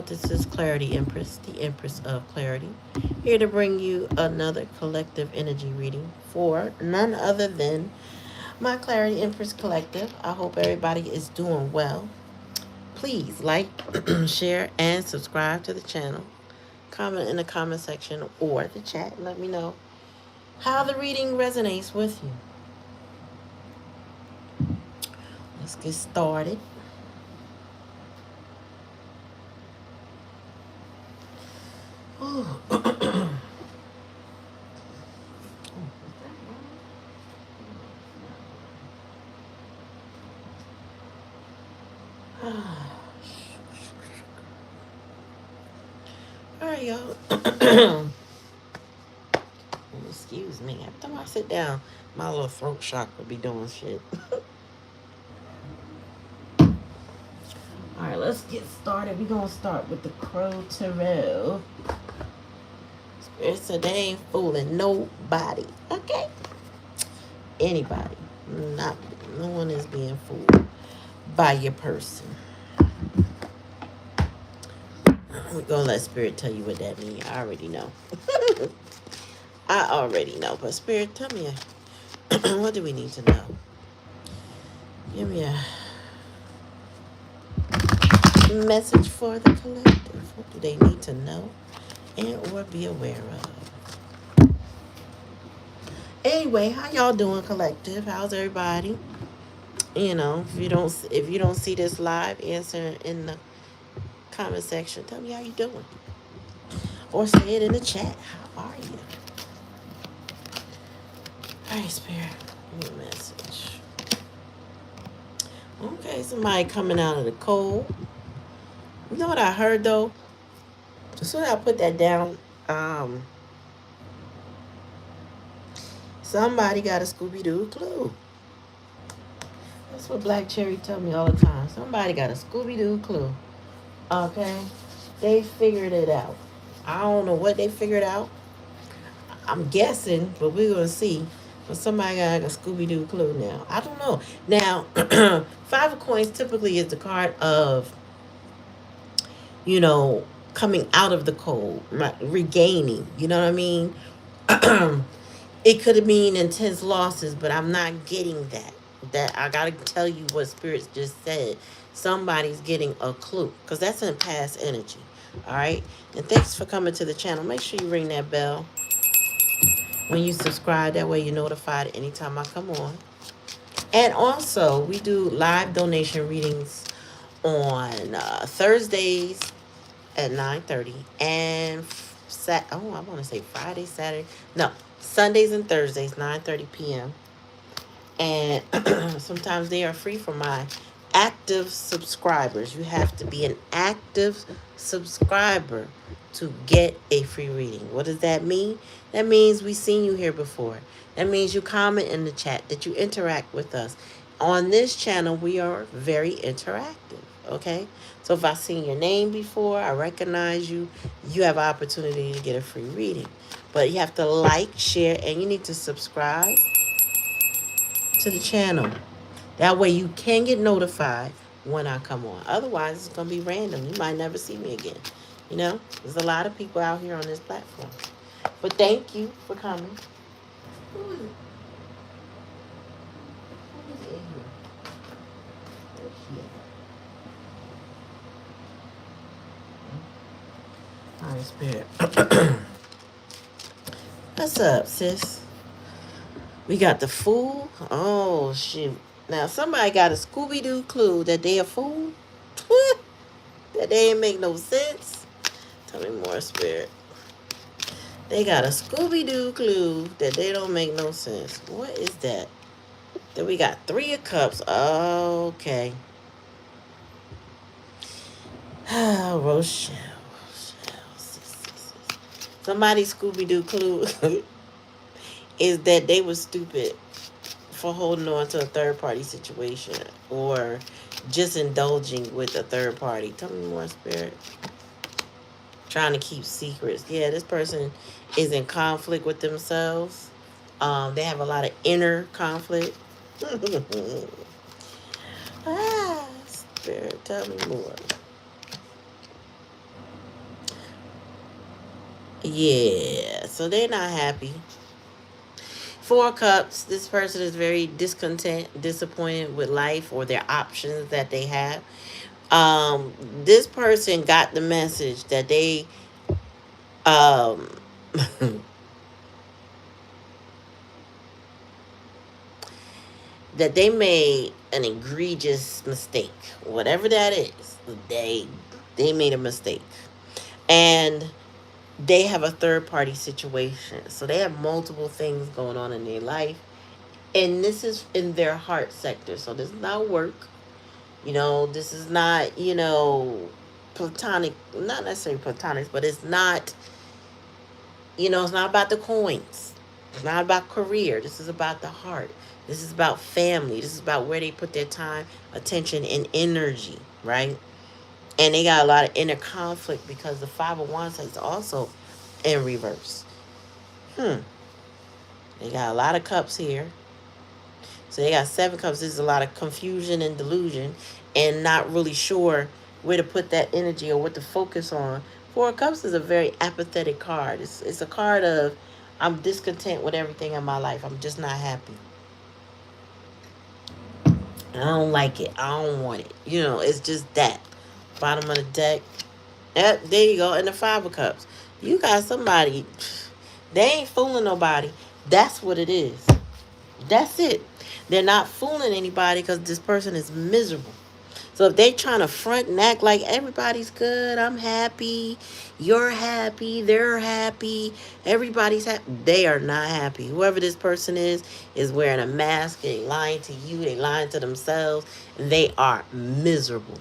This is Clarity Empress, the Empress of Clarity, here to bring you another collective energy reading for none other than my Clarity Empress Collective. I hope everybody is doing well. Please like, share, and subscribe to the channel. Comment in the comment section or the chat. Let me know how the reading resonates with you. Let's get started. All right, y'all. Excuse me. Every time I sit down, my little throat chakra be doing shit. All right, let's get started. We're going to start with the Crow Tarot. Spirit said they ain't fooling nobody. Okay? Anybody. No one is being fooled by your person. We're going to let Spirit tell you what that means. I already know. I already know. But Spirit, tell me, what do we need to know? Give me a message for the collective. What do they need to know and or be aware of? Anyway, how y'all doing, collective? How's everybody? You know, if you don't see this live, answer in the comment section. Tell me how you doing, or say it in the chat. How are you? All right, Spirit, give me a message. Okay, somebody coming out of the cold. You know what I heard though? As soon as I put that down, somebody got a Scooby-Doo clue. That's what Black Cherry tell me all the time. Somebody got a Scooby-Doo clue. Okay? They figured it out. I don't know what they figured out. I'm guessing, but we're going to see. But somebody got a Scooby-Doo clue now. I don't know. Now, Five of Coins typically is the card of, coming out of the cold, regaining. You know what I mean? It could have been intense losses, but I'm not getting that. That I gotta tell you what spirits just said. Somebody's getting a clue, because that's in past energy. All right. And thanks for coming to the channel. Make sure you ring that bell when you subscribe. That way you're notified anytime I come on. And also, we do live donation readings on Thursdays at 9:30 and I want to say Friday, Saturday. No, Sundays and Thursdays, 9:30 p.m. And sometimes they are free for my active subscribers. You have to be an active subscriber to get a free reading. What does that mean? That means we've seen you here before. That means you comment in the chat, that you interact with us. On this channel, we are very interactive, okay? So if I've seen your name before, I recognize you, you have an opportunity to get a free reading. But you have to like, share, and you need to subscribe to the channel. That way you can get notified when I come on. Otherwise, it's going to be random. You might never see me again. You know, there's a lot of people out here on this platform. But thank you for coming. Who is it? Who is in here? All right, Spirit. What's up, sis? We got the Fool. Oh, shit. Now, somebody got a Scooby-Doo clue that they a fool? That they ain't make no sense? Tell me more, Spirit. They got a Scooby-Doo clue that they don't make no sense. What is that? Then we got Three of Cups. Okay. Oh, Rochelle. Somebody's Scooby-Doo clue is that they were stupid for holding on to a third-party situation or just indulging with a third party. Tell me more, Spirit. Trying to keep secrets. Yeah, this person is in conflict with themselves. They have a lot of inner conflict. Spirit, tell me more. Yeah, so they're not happy. Four Cups, this person is very discontent, disappointed with life or their options that they have. This person got the message that they um that they made an egregious mistake. Whatever that is, they they made a mistake. And they have a third party situation. So they have multiple things going on in their life. And this is in their heart sector. So this is not work. This is not, platonic, not necessarily platonic, but it's not, it's not about the coins. It's not about career. This is about the heart. This is about family. This is about where they put their time, attention, and energy, right? And they got a lot of inner conflict because the Five of Wands is also in reverse. Hmm. They got a lot of cups here. So they got 7 cups. There's a lot of confusion and delusion and not really sure where to put that energy or what to focus on. 4 of Cups is a very apathetic card. It's a card of I'm discontent with everything in my life. I'm just not happy. I don't like it. I don't want it. It's just that. Bottom of the deck. Yep, there you go. And the 5 of Cups. You got somebody. They ain't fooling nobody. That's what it is. That's it. They're not fooling anybody because this person is miserable. So if they trying to front and act like everybody's good, I'm happy, you're happy, they're happy, everybody's happy, they are not happy. Whoever this person is wearing a mask. They lying to you. They lying to themselves. They are miserable.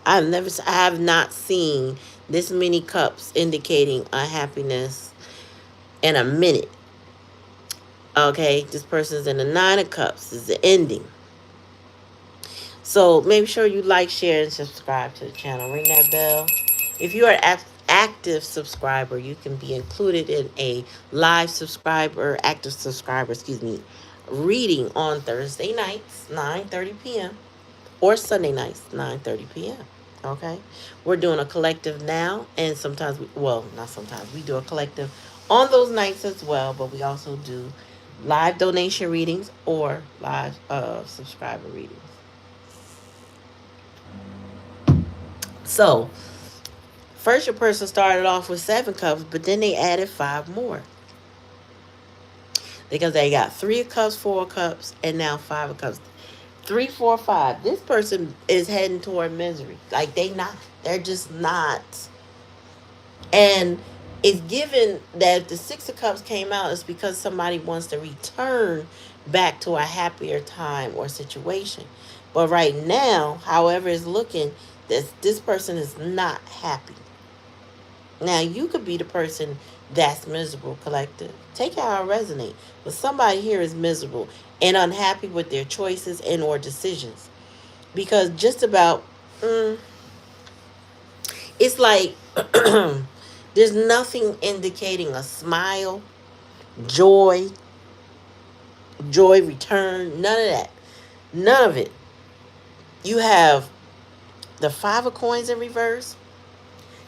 I have not seen this many cups indicating unhappiness in a minute. Okay, this person's in the 9 of Cups. This is the ending. So make sure you like, share, and subscribe to the channel. Ring that bell. If you are an active subscriber, you can be included in a live subscriber, active subscriber, excuse me, reading on Thursday nights, 9:30 p.m. or Sunday nights, 9:30 p.m. Okay? We're doing a collective now, and sometimes, not sometimes, we do a collective on those nights as well, but we also do live donation readings or live subscriber readings. So, first your person started off with 7 cups, but then they added 5 more. Because they got 3 of Cups, 4 of Cups, and now 5 of Cups. 3, 4, 5. This person is heading toward misery. Like they not. They're just not. And it's given that if the 6 of Cups came out, it's because somebody wants to return back to a happier time or situation. But right now, however it's looking, this person is not happy. Now, you could be the person that's miserable, collective. Take it how it resonate. But somebody here is miserable and unhappy with their choices and or decisions. Because just about, it's like there's nothing indicating a smile, joy, joy return, none of that. None of it. You have the 5 of Coins in reverse.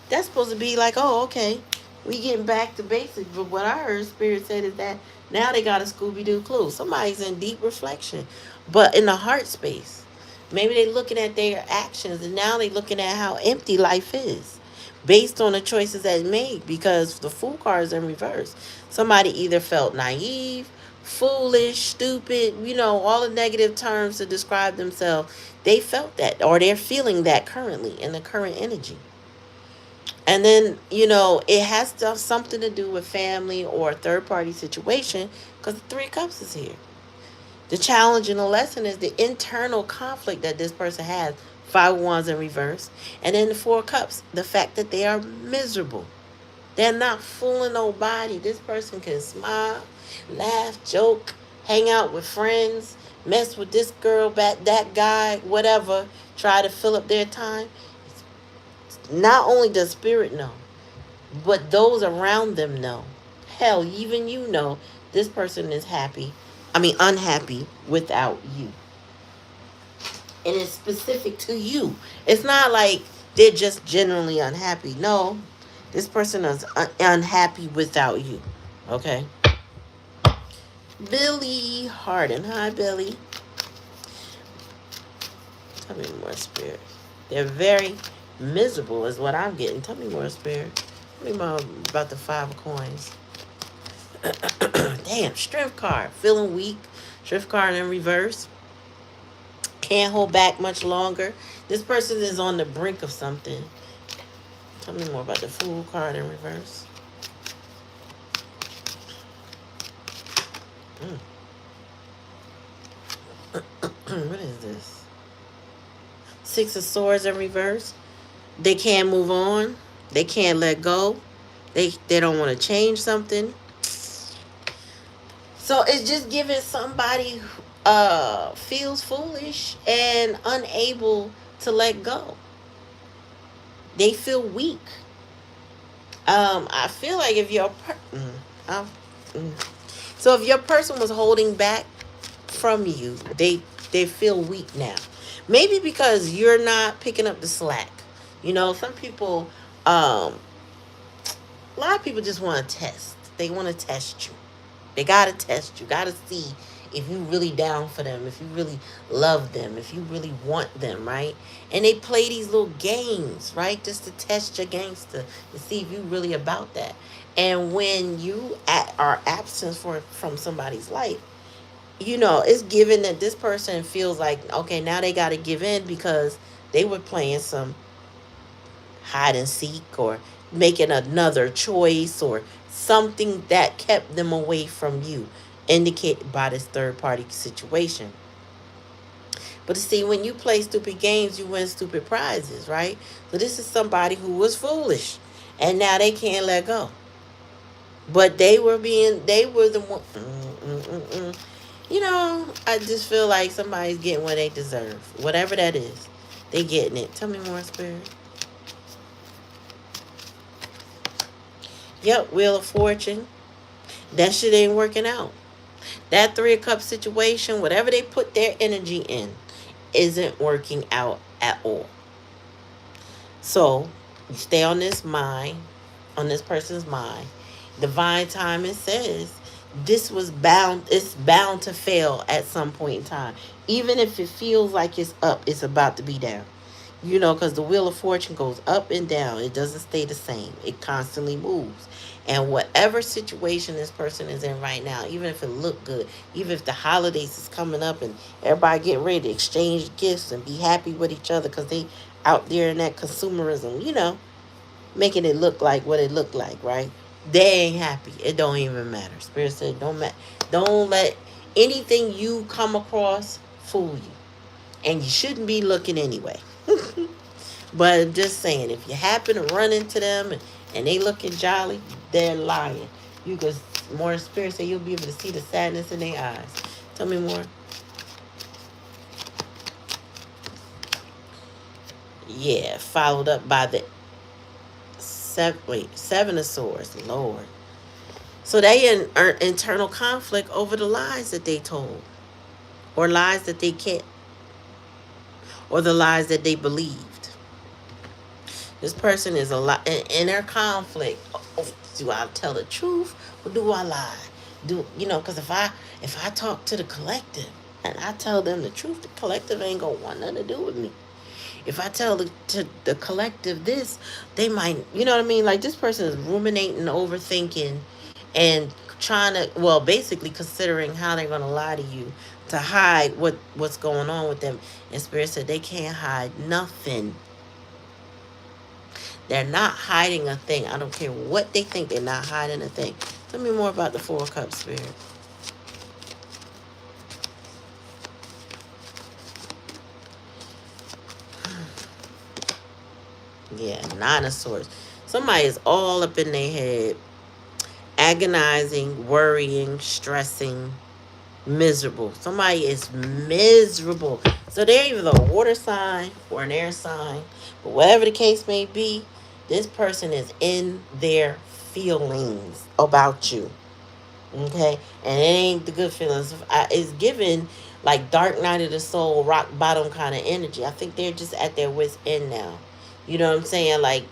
That's supposed to be like, oh, okay, we getting back to basics. But what I heard Spirit said is that now they got a Scooby-Doo clue. Somebody's in deep reflection, but in the heart space. Maybe they looking at their actions and now they looking at how empty life is based on the choices that they made because the Fool card is in reverse. Somebody either felt naive, foolish, stupid, all the negative terms to describe themselves. They felt that or they're feeling that currently in the current energy. And then, it has to have something to do with family or a third party situation because the 3 of Cups is here. The challenge and the lesson is the internal conflict that this person has. 5 of Wands in reverse. And then the 4 of Cups, the fact that they are miserable. They're not fooling nobody. This person can smile, laugh, joke, hang out with friends, mess with this girl, that guy, whatever, try to fill up their time. Not only does Spirit know, but those around them know. Hell, even this person is unhappy without you. And it's specific to you. It's not like they're just generally unhappy. No, This person is unhappy without you. Okay. Billy Harden. Hi, Billy. Tell me more, Spirit. They're very miserable, is what I'm getting. Tell me more, Spirit. Tell me more about the 5 of coins. Damn, strength card. Feeling weak. Strength card in reverse. Can't hold back much longer. This person is on the brink of something. Tell me more about the Fool card in reverse. What is this? 6 of Swords in reverse. They can't move on. They can't let go. They don't want to change something. So it's just giving somebody who feels foolish and unable to let go. They feel weak. I feel like if your so if your person was holding back from you, they feel weak now. Maybe because you're not picking up the slack. You know, some people, a lot of people just want to test. They want to test you. They gotta test you. Gotta see if you really down for them, if you really love them, if you really want them, right? And they play these little games, right, just to test your gangster to see if you really about that. And when you are absent from somebody's life, you know, it's given that this person feels like, okay, now they got to give in because they were playing some hide and seek or making another choice or something that kept them away from you, indicated by this third party situation. But to see, when you play stupid games, you win stupid prizes, right? So this is somebody who was foolish and now they can't let go. But they were the one. You know, I just feel like somebody's getting what they deserve. Whatever that is, they getting it. Tell me more, Spirit. Yep, Wheel of Fortune. That shit ain't working out. That 3 of Cups situation, whatever they put their energy in, isn't working out at all. So, you stay on this mind, on this person's mind. Divine timing says it's bound to fail at some point in time. Even if it feels like it's up, it's about to be down. You know, because the Wheel of Fortune goes up and down. It doesn't stay the same. It constantly moves. And whatever situation this person is in right now, even if it look good, even if the holidays is coming up and everybody get ready to exchange gifts and be happy with each other because they out there in that consumerism, you know, making it look like what it looked like, right? They ain't happy. It don't even matter. Spirit said, don't let anything you come across fool you. And you shouldn't be looking anyway. But I'm just saying, if you happen to run into them and they looking jolly, they're lying. You could, more Spirit say, you'll be able to see the sadness in their eyes. Tell me more. Yeah, followed up by the 7 of Swords. Lord. So they in internal conflict over the lies that they told, or lies that they can't, or the lies that they believed. This person is a lot in their conflict. Oh, do I tell the truth or do I lie? Do you know? Because if I talk to the collective and I tell them the truth, the collective ain't gonna want nothing to do with me. If I tell to the collective this, they might, you know what I mean? Like, this person is ruminating, overthinking, and trying to, well, basically considering how they're gonna lie to you to hide what's going on with them. And Spirit said they can't hide nothing. They're not hiding a thing. I don't care what they think. They're not hiding a thing. Tell me more about the 4 of Cups, Spirit. Yeah, 9 of Swords. Somebody is all up in their head, agonizing, worrying, stressing, miserable. Somebody is miserable. So they're either a water sign or an air sign. But whatever the case may be, this person is in their feelings about you. Okay? And it ain't the good feelings. It's given like dark night of the soul, rock bottom kind of energy. I think they're just at their wits' end now. You know what I'm saying? Like,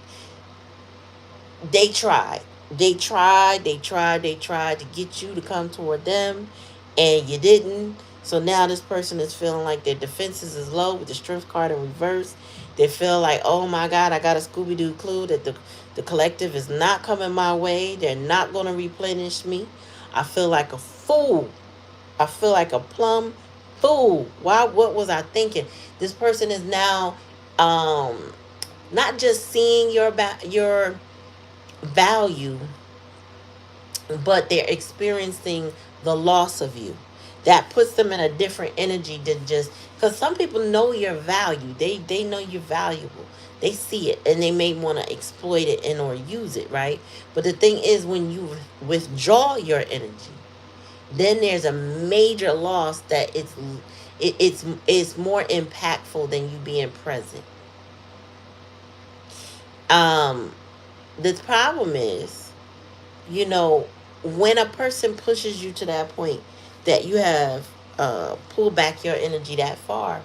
They tried. They tried to get you to come toward them, and you didn't. So now this person is feeling like their defenses is low with the strength card in reverse. They feel like, oh my God, I got a Scooby Doo clue that the collective is not coming my way. They're not going to replenish me. I feel like a fool. I feel like a plum fool. Why? What was I thinking? This person is now, not just seeing your value, but they're experiencing the loss of you. That puts them in a different energy than just, because some people know your value. They know you're valuable. They see it and they may want to exploit it and or use it, right? But the thing is, when you withdraw your energy, then there's a major loss that it's more impactful than you being present. Um, the problem is, you know, when a person pushes you to that point that you have pulled back your energy that far,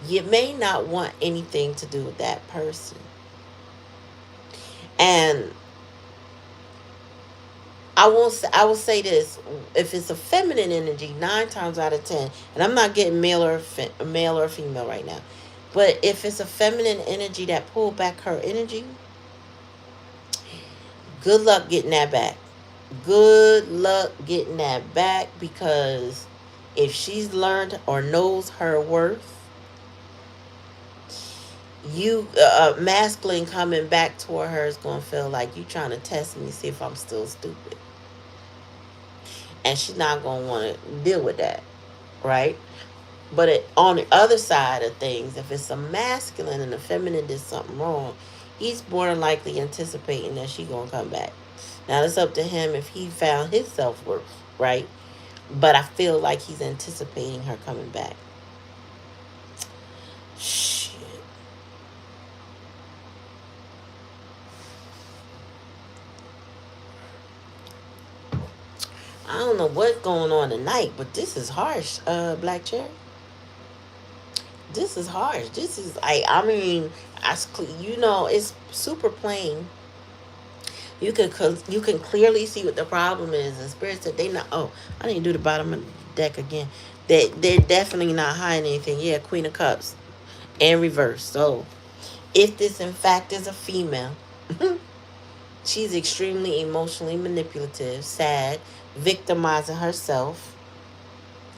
you may not want anything to do with that person. And I will say this: if it's a feminine energy, 9 times out of 10, and I'm not getting male or female right now, but if it's a feminine energy that pulled back her energy, good luck getting that back. Good luck getting that back, because if she's learned or knows her worth, you masculine coming back toward her is going to feel like you trying to test me, see if I'm still stupid, and she's not going to want to deal with that, right? But on the other side of things, if it's a masculine and the feminine did something wrong, he's more than likely anticipating that she gonna come back. Now it's up to him if he found his self-worth, right? But I feel like he's anticipating her coming back. Shit. I don't know what's going on tonight, but this is harsh, Black Chair. This is harsh. This is, I mean, it's super plain. You can clearly see what the problem is. The spirit said they not. Oh, I didn't do the bottom of the deck again. They're definitely not hiding anything. Yeah, Queen of Cups and reverse. So if this in fact is a female, she's extremely emotionally manipulative, sad, victimizing herself,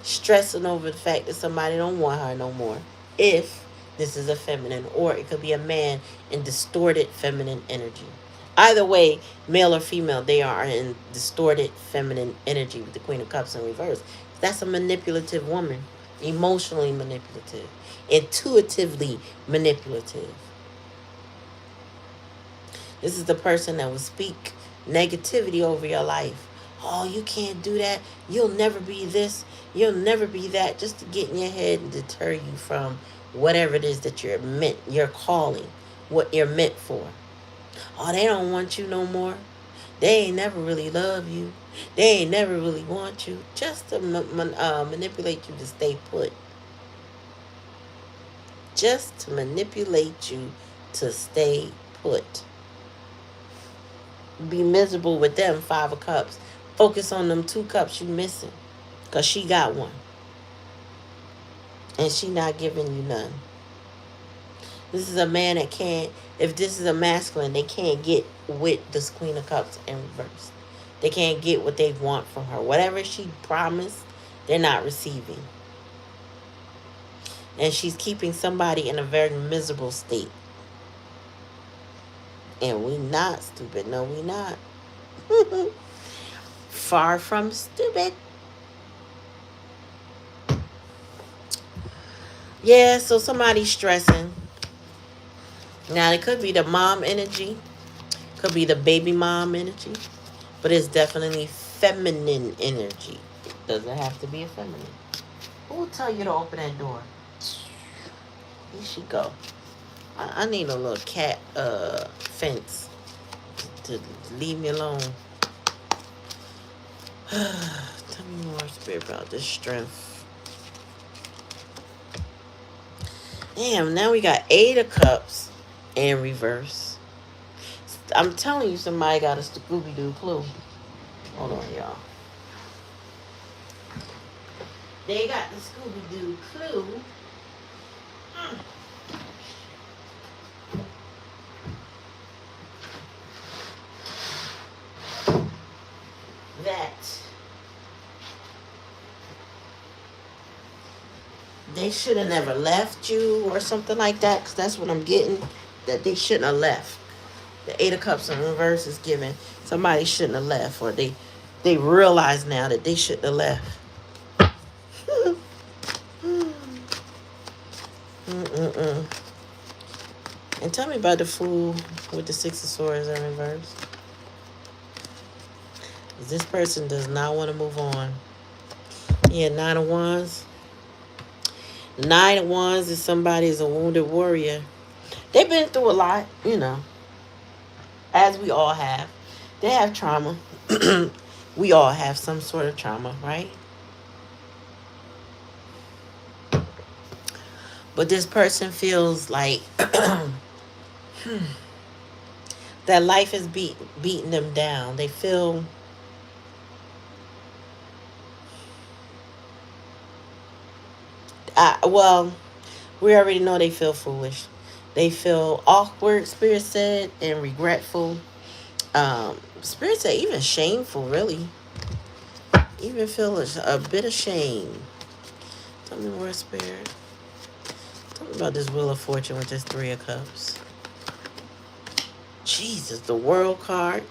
stressing over the fact that somebody don't want her no more. If this is a feminine, or it could be a man in distorted feminine energy. Either way, male or female, they are in distorted feminine energy with the Queen of Cups in reverse. That's a manipulative woman, emotionally manipulative, intuitively manipulative. This is the person that will speak negativity over your life. Oh, you can't do that. You'll never be this. You'll never be that. Just to get in your head and deter you from whatever it is that you're calling, what you're meant for. Oh, they don't want you no more. They ain't never really love you. They ain't never really want you. Just to manipulate you to stay put. Just to manipulate you to stay put. Be miserable with them, 5 of Cups. Focus on them 2 cups you missing. Because she got one. And she not giving you none. This is a man that can't, if this is a masculine, they can't get with this Queen of Cups in reverse. They can't get what they want from her. Whatever she promised, they're not receiving. And she's keeping somebody in a very miserable state. And we not stupid. No, we not. Far from stupid. Yeah, so somebody's stressing. Now, it could be the mom energy. Could be the baby mom energy. But it's definitely feminine energy. It doesn't have to be a feminine. Who will tell you to open that door? Here she go. I need a little cat fence to leave me alone. Tell me more, spirit, about this strength. Damn, now we got 8 of Cups in reverse. I'm telling you, somebody got a Scooby Doo clue. Hold on, y'all. They got the Scooby Doo clue that they should have never left you or something like that. Because that's what I'm getting. That they shouldn't have left. The Eight of Cups in reverse is giving somebody shouldn't have left, or they realize now that they shouldn't have left. Mm-mm-mm. And tell me about the Fool with the Six of Swords in reverse. This person does not want to move on. Yeah, Nine of Wands. Nine of Wands is somebody is a wounded warrior. They've been through a lot, as we all have. They have trauma. We all have some sort of trauma, right? But this person feels like that life is beating them down. They feel well, we already know they feel foolish. They feel awkward, Spirit said, and regretful. Spirit said even shameful, really. Even feel a bit of shame. Tell me more, Spirit. Tell me about this Wheel of Fortune with this Three of Cups. Jesus, the World card.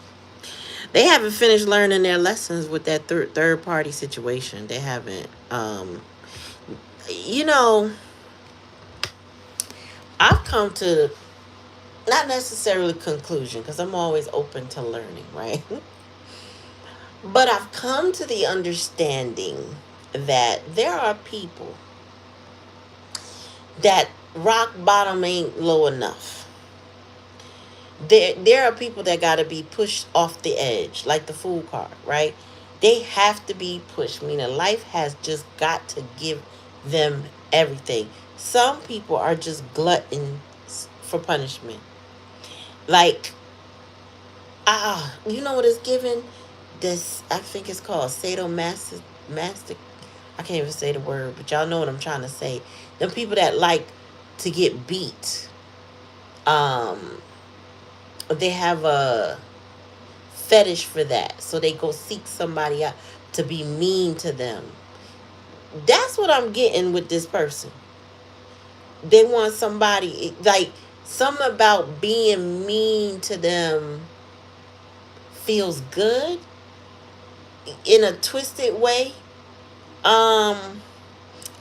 They haven't finished learning their lessons with that third party situation. They haven't. You know, I've come to not necessarily conclusion because I'm always open to learning, right? But I've come to the understanding that there are people that rock bottom ain't low enough. There are people that got to be pushed off the edge, like the Fool card, right? They have to be pushed, meaning life has just got to give them everything. Some people are just gluttons for punishment. Like, you know what it's given? This, I think it's called sadomasochistic. I can't even say the word, but y'all know what I'm trying to say. The people that like to get beat. They have a fetish for that. So they go seek somebody out to be mean to them. That's what I'm getting with this person. They want somebody, like, something about being mean to them feels good in a twisted way. I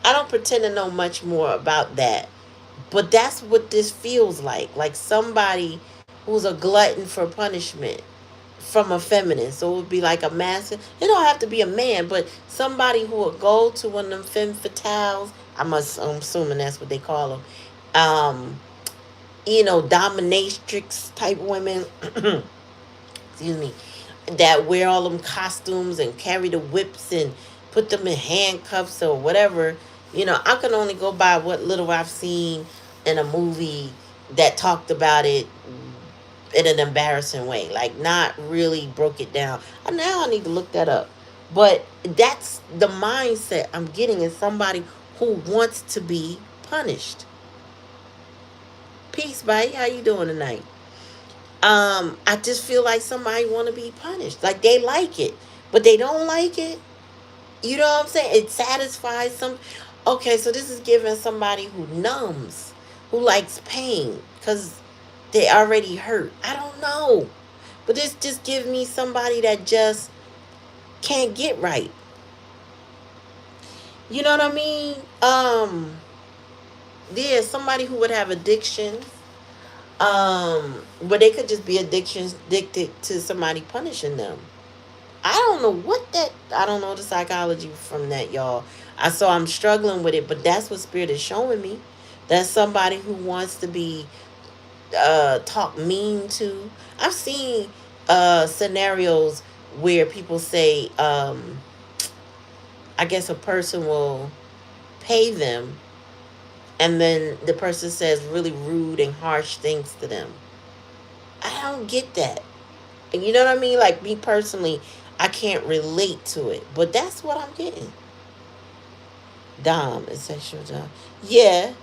don't pretend to know much more about that. But that's what this feels like. Like somebody who's a glutton for punishment from a feminine. So it would be like a master. It don't have to be a man, but somebody who would go to one of them femme fatales. I'm assuming that's what they call them. Um, dominatrix type women. Excuse me. That wear all them costumes and carry the whips and put them in handcuffs or whatever. I can only go by what little I've seen in a movie that talked about it in an embarrassing way, like not really broke it down. Now I need to look that up. But that's the mindset I'm getting, is somebody who wants to be punished. Peace, bye. How you doing tonight? I just feel like somebody want to be punished. Like they like it, but they don't like it. You know what I'm saying? It satisfies some. Okay, so this is giving somebody who numbs, who likes pain, because they already hurt. I don't know. But this just gives me somebody that just can't get right. You know what I mean? Yeah, somebody who would have addictions. But they could just be addicted to somebody punishing them. I don't know what that. I don't know the psychology from that, y'all. I'm struggling with it, but that's what Spirit is showing me. That's somebody who wants to be talk mean to. I've seen scenarios where people say, I guess a person will pay them, and then the person says really rude and harsh things to them. I don't get that. And you know what I mean? Like me personally, I can't relate to it. But that's what I'm getting. Dom is sexual Dom. Yeah.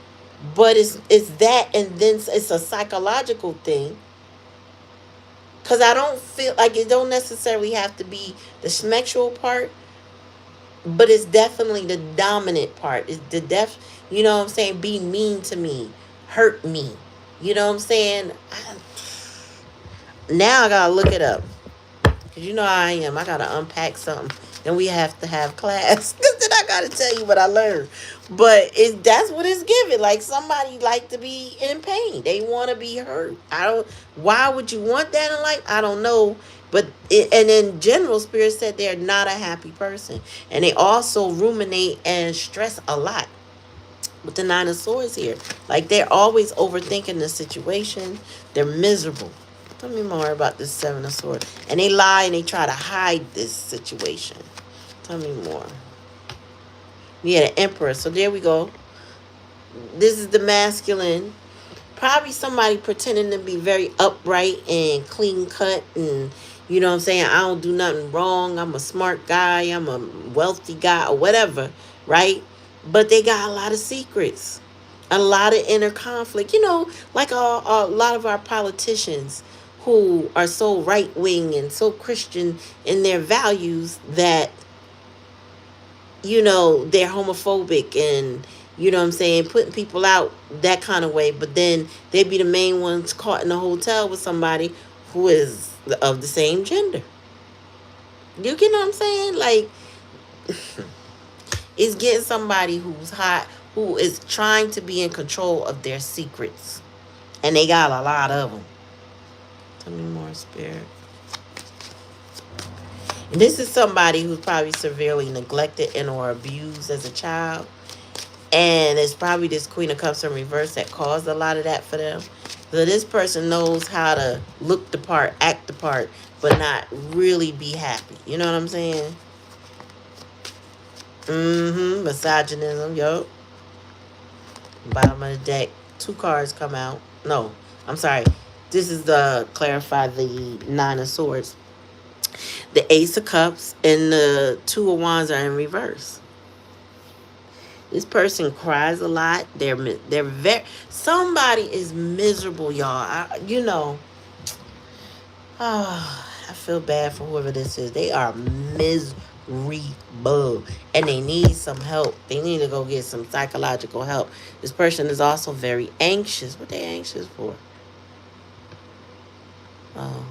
But it's that, and then it's a psychological thing. Cause I don't feel like it don't necessarily have to be the sexual part, but it's definitely the dominant part. It's the you know what I'm saying? Be mean to me, hurt me. You know what I'm saying? Now I gotta look it up. Cause you know how I am. I gotta unpack something. Then we have to have class. Cause then I gotta tell you what I learned. But that's what it's giving. Like somebody like to be in pain. They want to be hurt. I don't. Why would you want that in life? I don't know. But and in general, Spirit said they're not a happy person, and they also ruminate and stress a lot. With the Nine of Swords here, like they're always overthinking the situation. They're miserable. Tell me more about this Seven of Swords. And they lie and they try to hide this situation. Tell me more. Yeah, the Empress. So there we go. This is the masculine. Probably somebody pretending to be very upright and clean cut, and you know what I'm saying, I don't do nothing wrong, I'm a smart guy, I'm a wealthy guy, or whatever, right? But they got a lot of secrets, a lot of inner conflict, you know, like a lot of our politicians who are so right wing and so Christian in their values that, you know, they're homophobic and, you know what I'm saying, putting people out that kind of way. But then they be the main ones caught in a hotel with somebody who is of the same gender. You get what I'm saying? Like, it's getting somebody who's hot, who is trying to be in control of their secrets. And they got a lot of them. Tell me more, Spirit. And this is somebody who's probably severely neglected and or abused as a child. And it's probably this Queen of Cups in reverse that caused a lot of that for them. So this person knows how to look the part, act the part, but not really be happy. You know what I'm saying? Misogynism, yo. Bottom of the deck. 2 cards come out. No, I'm sorry. This is the clarify the Nine of Swords. The Ace of Cups and the Two of Wands are in reverse. This person cries a lot. They're very, somebody is miserable, y'all. You know. Oh, I feel bad for whoever this is. They are miserable. And they need some help. They need to go get some psychological help. This person is also very anxious. What they anxious for? Oh.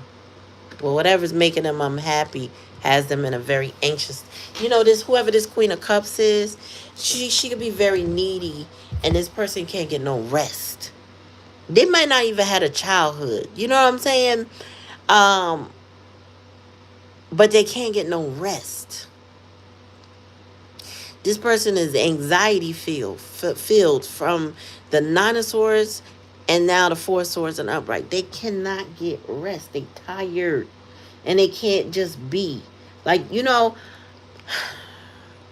Well, whatever's making them unhappy has them in a very anxious. You know, this whoever this Queen of Cups is, she could be very needy, and this person can't get no rest. They might not even had a childhood. You know what I'm saying? But they can't get no rest. This person is anxiety filled from the Nine of Swords and now the Four of Swords and upright. They cannot get rest. They tired. And they can't just be. Like, you know,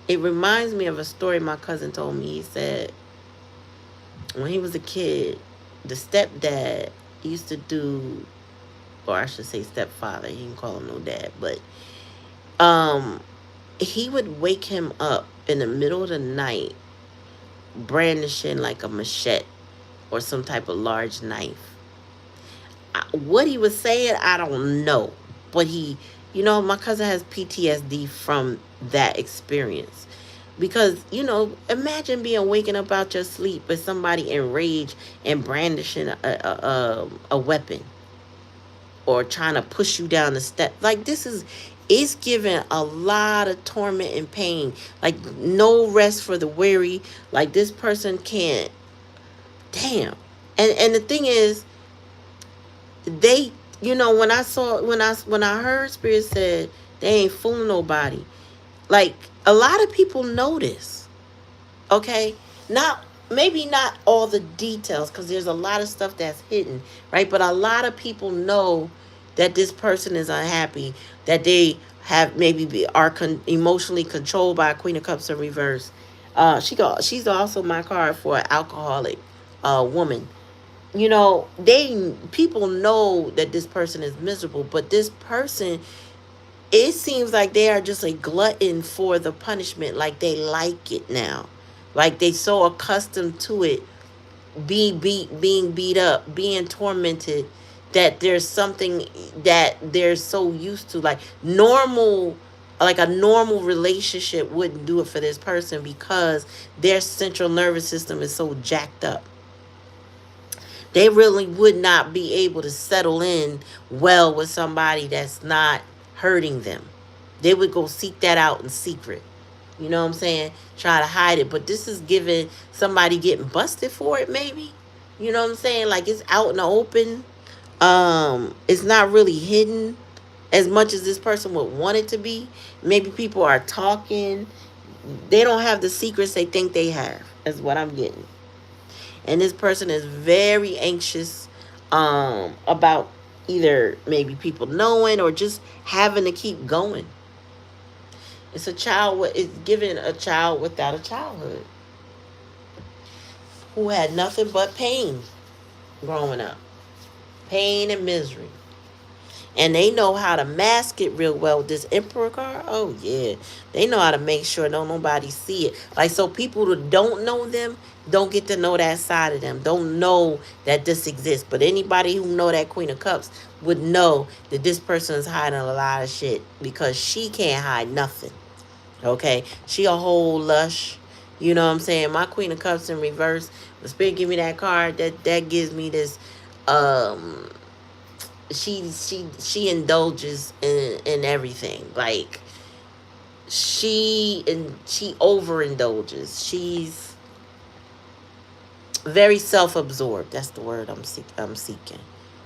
it reminds me of a story my cousin told me. He said when he was a kid, the stepdad used to do, or I should say stepfather. He didn't call him no dad. But he would wake him up in the middle of the night brandishing like a machete or some type of large knife. What he was saying, I don't know. But he, you know, my cousin has PTSD from that experience. Because, you know, imagine being waking up out your sleep with somebody enraged and brandishing a weapon. Or trying to push you down the step. Like, this is, it's giving a lot of torment and pain. Like, no rest for the weary. Like, this person can't. Damn. And the thing is, they, you know, when I heard Spirit said they ain't fooling nobody. Like, a lot of people know this. Okay? Maybe not all the details, because there's a lot of stuff that's hidden, right? But a lot of people know that this person is unhappy, that they have are emotionally controlled by a Queen of Cups in reverse. She's also my card for an alcoholic woman. people know that this person is miserable, but this person, it seems like they are just a glutton for the punishment. Like they like it now. Like they so accustomed to it, being beat up, being tormented, that there's something that they're so used to. Like a normal relationship wouldn't do it for this person because their central nervous system is so jacked up. They really would not be able to settle in well with somebody that's not hurting them. They would go seek that out in secret. You know what I'm saying? Try to hide it. But this is giving somebody getting busted for it, maybe. You know what I'm saying? Like it's out in the open. It's not really hidden as much as this person would want it to be. Maybe people are talking. They don't have the secrets they think they have, is what I'm getting. And this person is very anxious about either maybe people knowing or just having to keep going. It's giving a child without a childhood, who had nothing but pain growing up, pain and misery. And they know how to mask it real well with this Emperor card. Oh yeah, they know how to make sure don't nobody see it. Like, so people who don't know them don't get to know that side of them. Don't know that this exists. But anybody who know that Queen of Cups would know that this person is hiding a lot of shit, because she can't hide nothing. Okay, she a whole lush. You know what I'm saying? My Queen of Cups in reverse. The Spirit give me that card. That gives me this. Um, she indulges in everything. Like she overindulges. She's very self-absorbed. That's the word I'm seeking.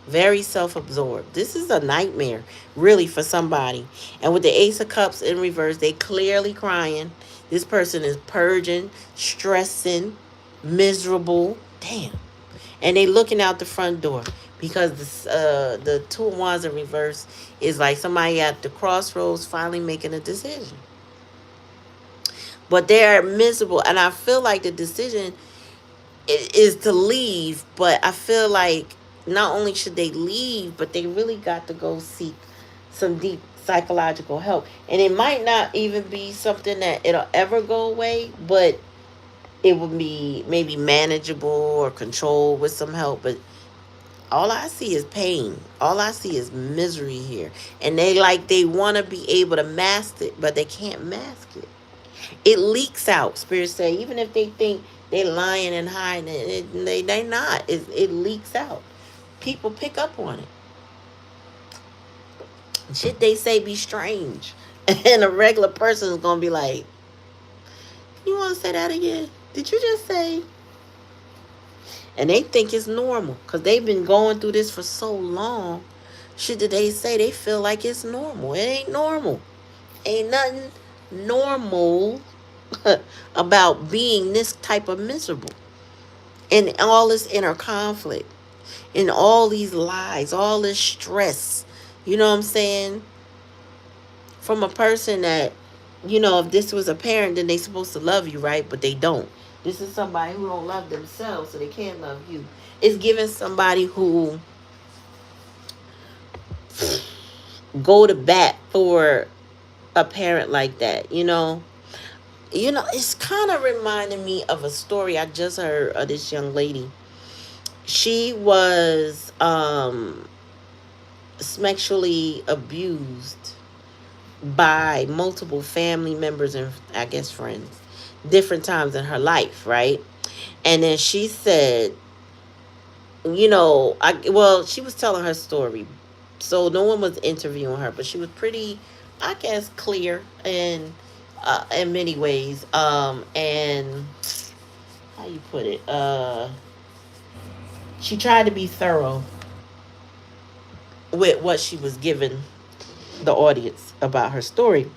Very self-absorbed. This is a nightmare, really, for somebody. And with the Ace of Cups in reverse, they clearly crying. This person is purging, stressing, miserable. Damn. And they looking out the front door, because the Two of Wands in reverse is like somebody at the crossroads finally making a decision. But they're miserable, and I feel like the decision is to leave, but I feel like not only should they leave, but they really got to go seek some deep psychological help. And it might not even be something that it'll ever go away, but it would be maybe manageable or controlled with some help. But all I see is pain. All I see is misery here. And they want to be able to mask it, but they can't mask it. It leaks out. Spirits say, even if they think they're lying and hiding it, they not. It leaks out. People pick up on it. Shit they say be strange. And a regular person is going to be like, you want to say that again? Did you just say? And they think it's normal because they've been going through this for so long. Shit that they say, they feel like it's normal. It ain't normal. Ain't nothing normal about being this type of miserable. And all this inner conflict. And all these lies. All this stress. You know what I'm saying? From a person that, if this was a parent, then they supposed to love you, right? But they don't. This is somebody who don't love themselves, so they can't love you. It's giving somebody who go to bat for a parent like that, It's kind of reminding me of a story I just heard of this young lady. She was sexually abused by multiple family members and, I guess, friends, different times in her life, right? And then she said, she was telling her story, so no one was interviewing her, but she was pretty, I guess, clear in many ways. And how you put it? She tried to be thorough with what she was giving the audience about her story.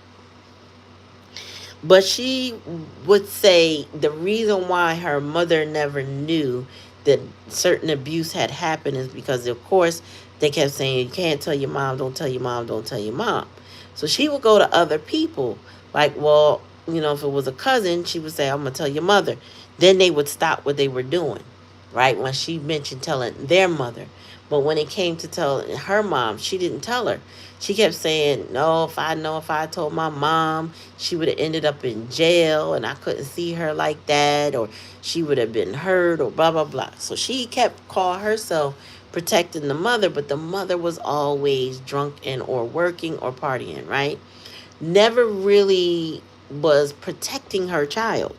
But she would say the reason why her mother never knew that certain abuse had happened is because, of course, they kept saying, you can't tell your mom, don't tell your mom, don't tell your mom. So she would go to other people. Like, well, if it was a cousin, she would say, I'm going to tell your mother. Then they would stop what they were doing. right? When she mentioned telling their mother. But when it came to telling her mom, she didn't tell her. She kept saying, no, if I told my mom, she would have ended up in jail and I couldn't see her like that, or she would have been hurt, or blah, blah, blah. So she kept calling herself protecting the mother, but the mother was always drunk and or working or partying, right? Never really was protecting her child.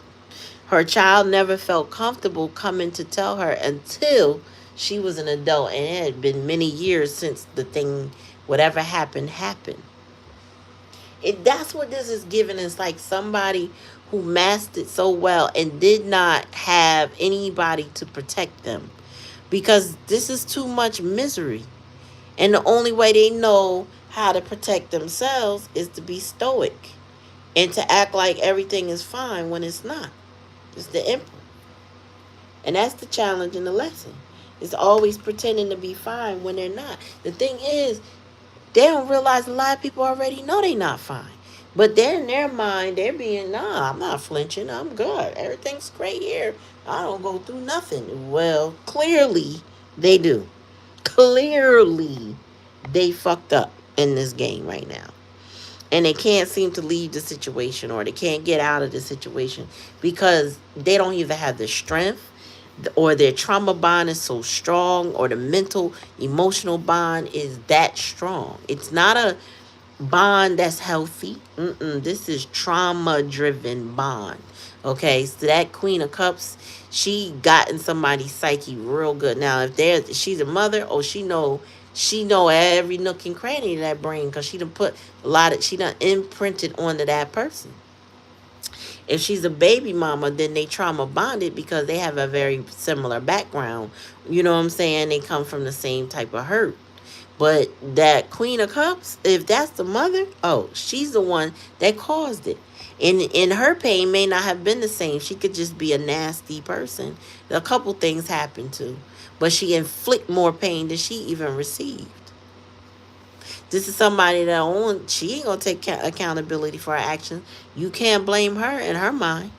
Her child never felt comfortable coming to tell her until she was an adult, and it had been many years since the thing, whatever happened, happened. That's what this is giving us, like somebody who mastered so well and did not have anybody to protect them, because this is too much misery. And the only way they know how to protect themselves is to be stoic and to act like everything is fine when it's not. It's the Empress. And that's the challenge in the lesson. It's always pretending to be fine when they're not. The thing is, they don't realize a lot of people already know they're not fine. But then in their mind, they're being, nah, I'm not flinching. I'm good. Everything's great here. I don't go through nothing. Well, clearly they do. Clearly they fucked up in this game right now. And they can't seem to leave the situation, or they can't get out of the situation because they don't either have the strength, or their trauma bond is so strong, or the mental emotional bond is that strong. It's not a bond that's healthy. This is trauma driven bond. Okay, so that Queen of Cups, she got in somebody's psyche real good. Now if she's a mother, oh, she know every nook and cranny of that brain, because she done imprinted onto that person. If she's a baby mama, then they trauma bonded because they have a very similar background. You know what I'm saying? They come from the same type of hurt. But that Queen of Cups, if that's the mother, oh, she's the one that caused it. And her pain may not have been the same. She could just be a nasty person. A couple things happened too. But she inflict more pain than she even received. This is somebody she ain't gonna take accountability for her actions. You can't blame her in her mind,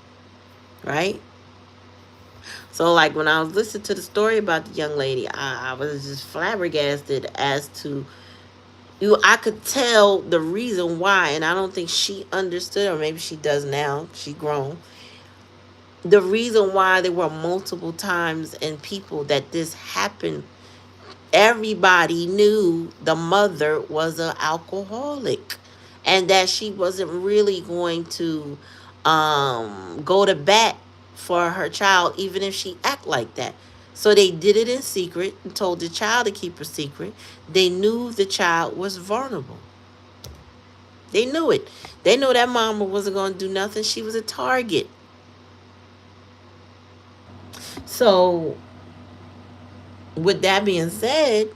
right? So, like, when I was listening to the story about the young lady, I was just flabbergasted as to I could tell the reason why, and I don't think she understood, or maybe she does now. She grown. The reason why there were multiple times and people that this happened, everybody knew the mother was an alcoholic, and that she wasn't really going to go to bat for her child even if she act like that. So they did it in secret and told the child to keep a secret. They knew the child was vulnerable. They knew it. They knew that mama wasn't going to do nothing. She was a target. So with that being said,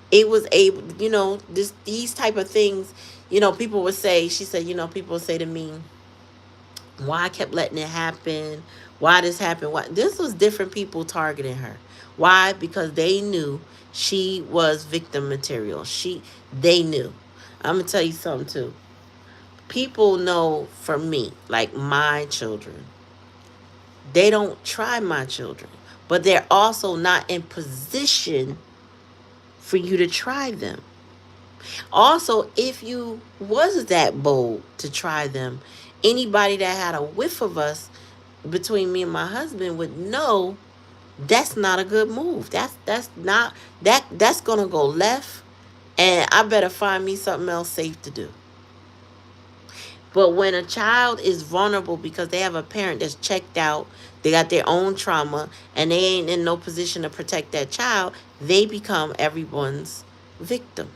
it was able, these type of things, people would say, she said, people would say to me, why I kept letting it happen, why this happened, why this was different people targeting her. Why? Because they knew she was victim material. They knew. I'm gonna tell you something too. People know, for me, like my children, they don't try my children, but they're also not in position for you to try them. Also, if you was that bold to try them, anybody that had a whiff of us between me and my husband would know that's not a good move. That's gonna go left, and I better find me something else safe to do. But when a child is vulnerable because they have a parent that's checked out, they got their own trauma, and they ain't in no position to protect that child, they become everyone's victim.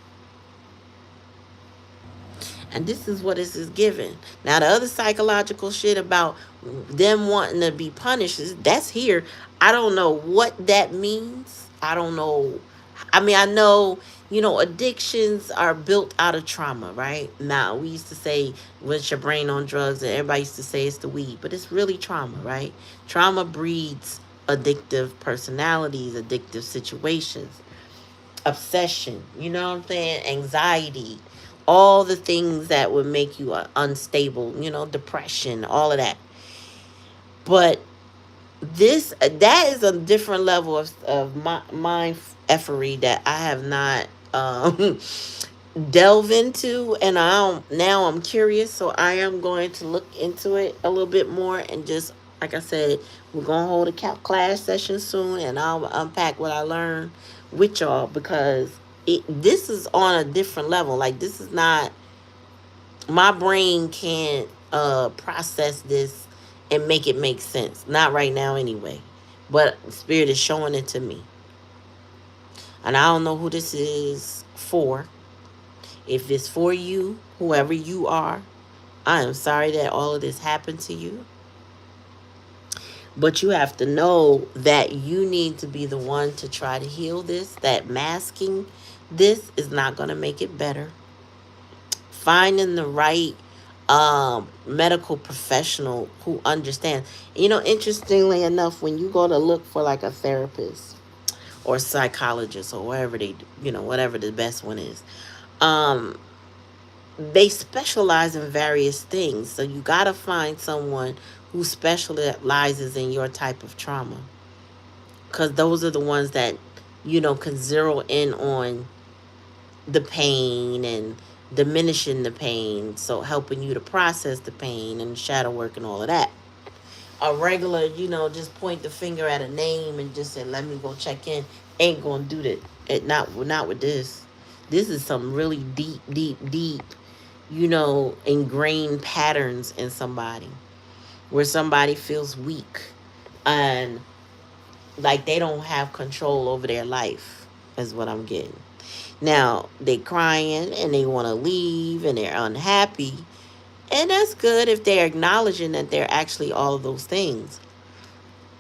And this is what this is given. Now, the other psychological shit about them wanting to be punished, that's here. I don't know what that means. I don't know. I mean, I know, addictions are built out of trauma, right? Now, we used to say, what's your brain on drugs? And everybody used to say it's the weed. But it's really trauma, right? Trauma breeds addictive personalities, addictive situations, obsession, you know what I'm saying? Anxiety, all the things that would make you unstable, depression, all of that. But This that is a different level of mind effery that I have not delve into, and now I'm curious, so I am going to look into it a little bit more, and just like I said, we're gonna hold a class session soon, and I'll unpack what I learned with y'all, because this is on a different level. Like, this is not, my brain can't process this and make it make sense, not right now anyway, but spirit is showing it to me, and I don't know who this is for. If it's for you, whoever you are, I am sorry that all of this happened to you. But you have to know that you need to be the one to try to heal this. That masking this is not going to make it better. Finding the right medical professional who understands. You know, interestingly enough, when you go to look for like a therapist or psychologist or whatever they, whatever the best one is, um, they specialize in various things. So you got to find someone who specializes in your type of trauma, because those are the ones that, can zero in on the pain and diminishing the pain. So helping you to process the pain and shadow work and all of that. A regular, just point the finger at a name and just say, let me go check in, ain't going to do that. Not with this. This is some really deep, deep, deep, ingrained patterns in somebody, where somebody feels weak and like they don't have control over their life, is what I'm getting. Now, they crying and they want to leave and they're unhappy. And that's good if they're acknowledging that they're actually all of those things.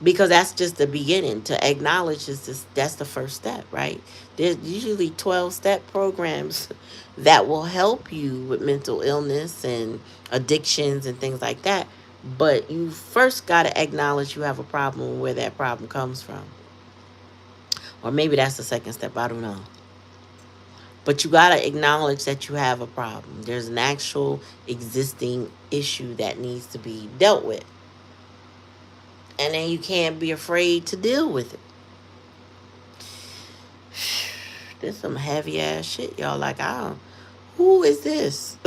Because that's just the beginning. To acknowledge is just, that's the first step, right? There's usually 12-step programs that will help you with mental illness and addictions and things like that. But you first got to acknowledge you have a problem, where that problem comes from. Or maybe that's the second step, I don't know. But you got to acknowledge that you have a problem. There's an actual existing issue that needs to be dealt with. And then you can't be afraid to deal with it. This some heavy ass shit, y'all. Like, who is this?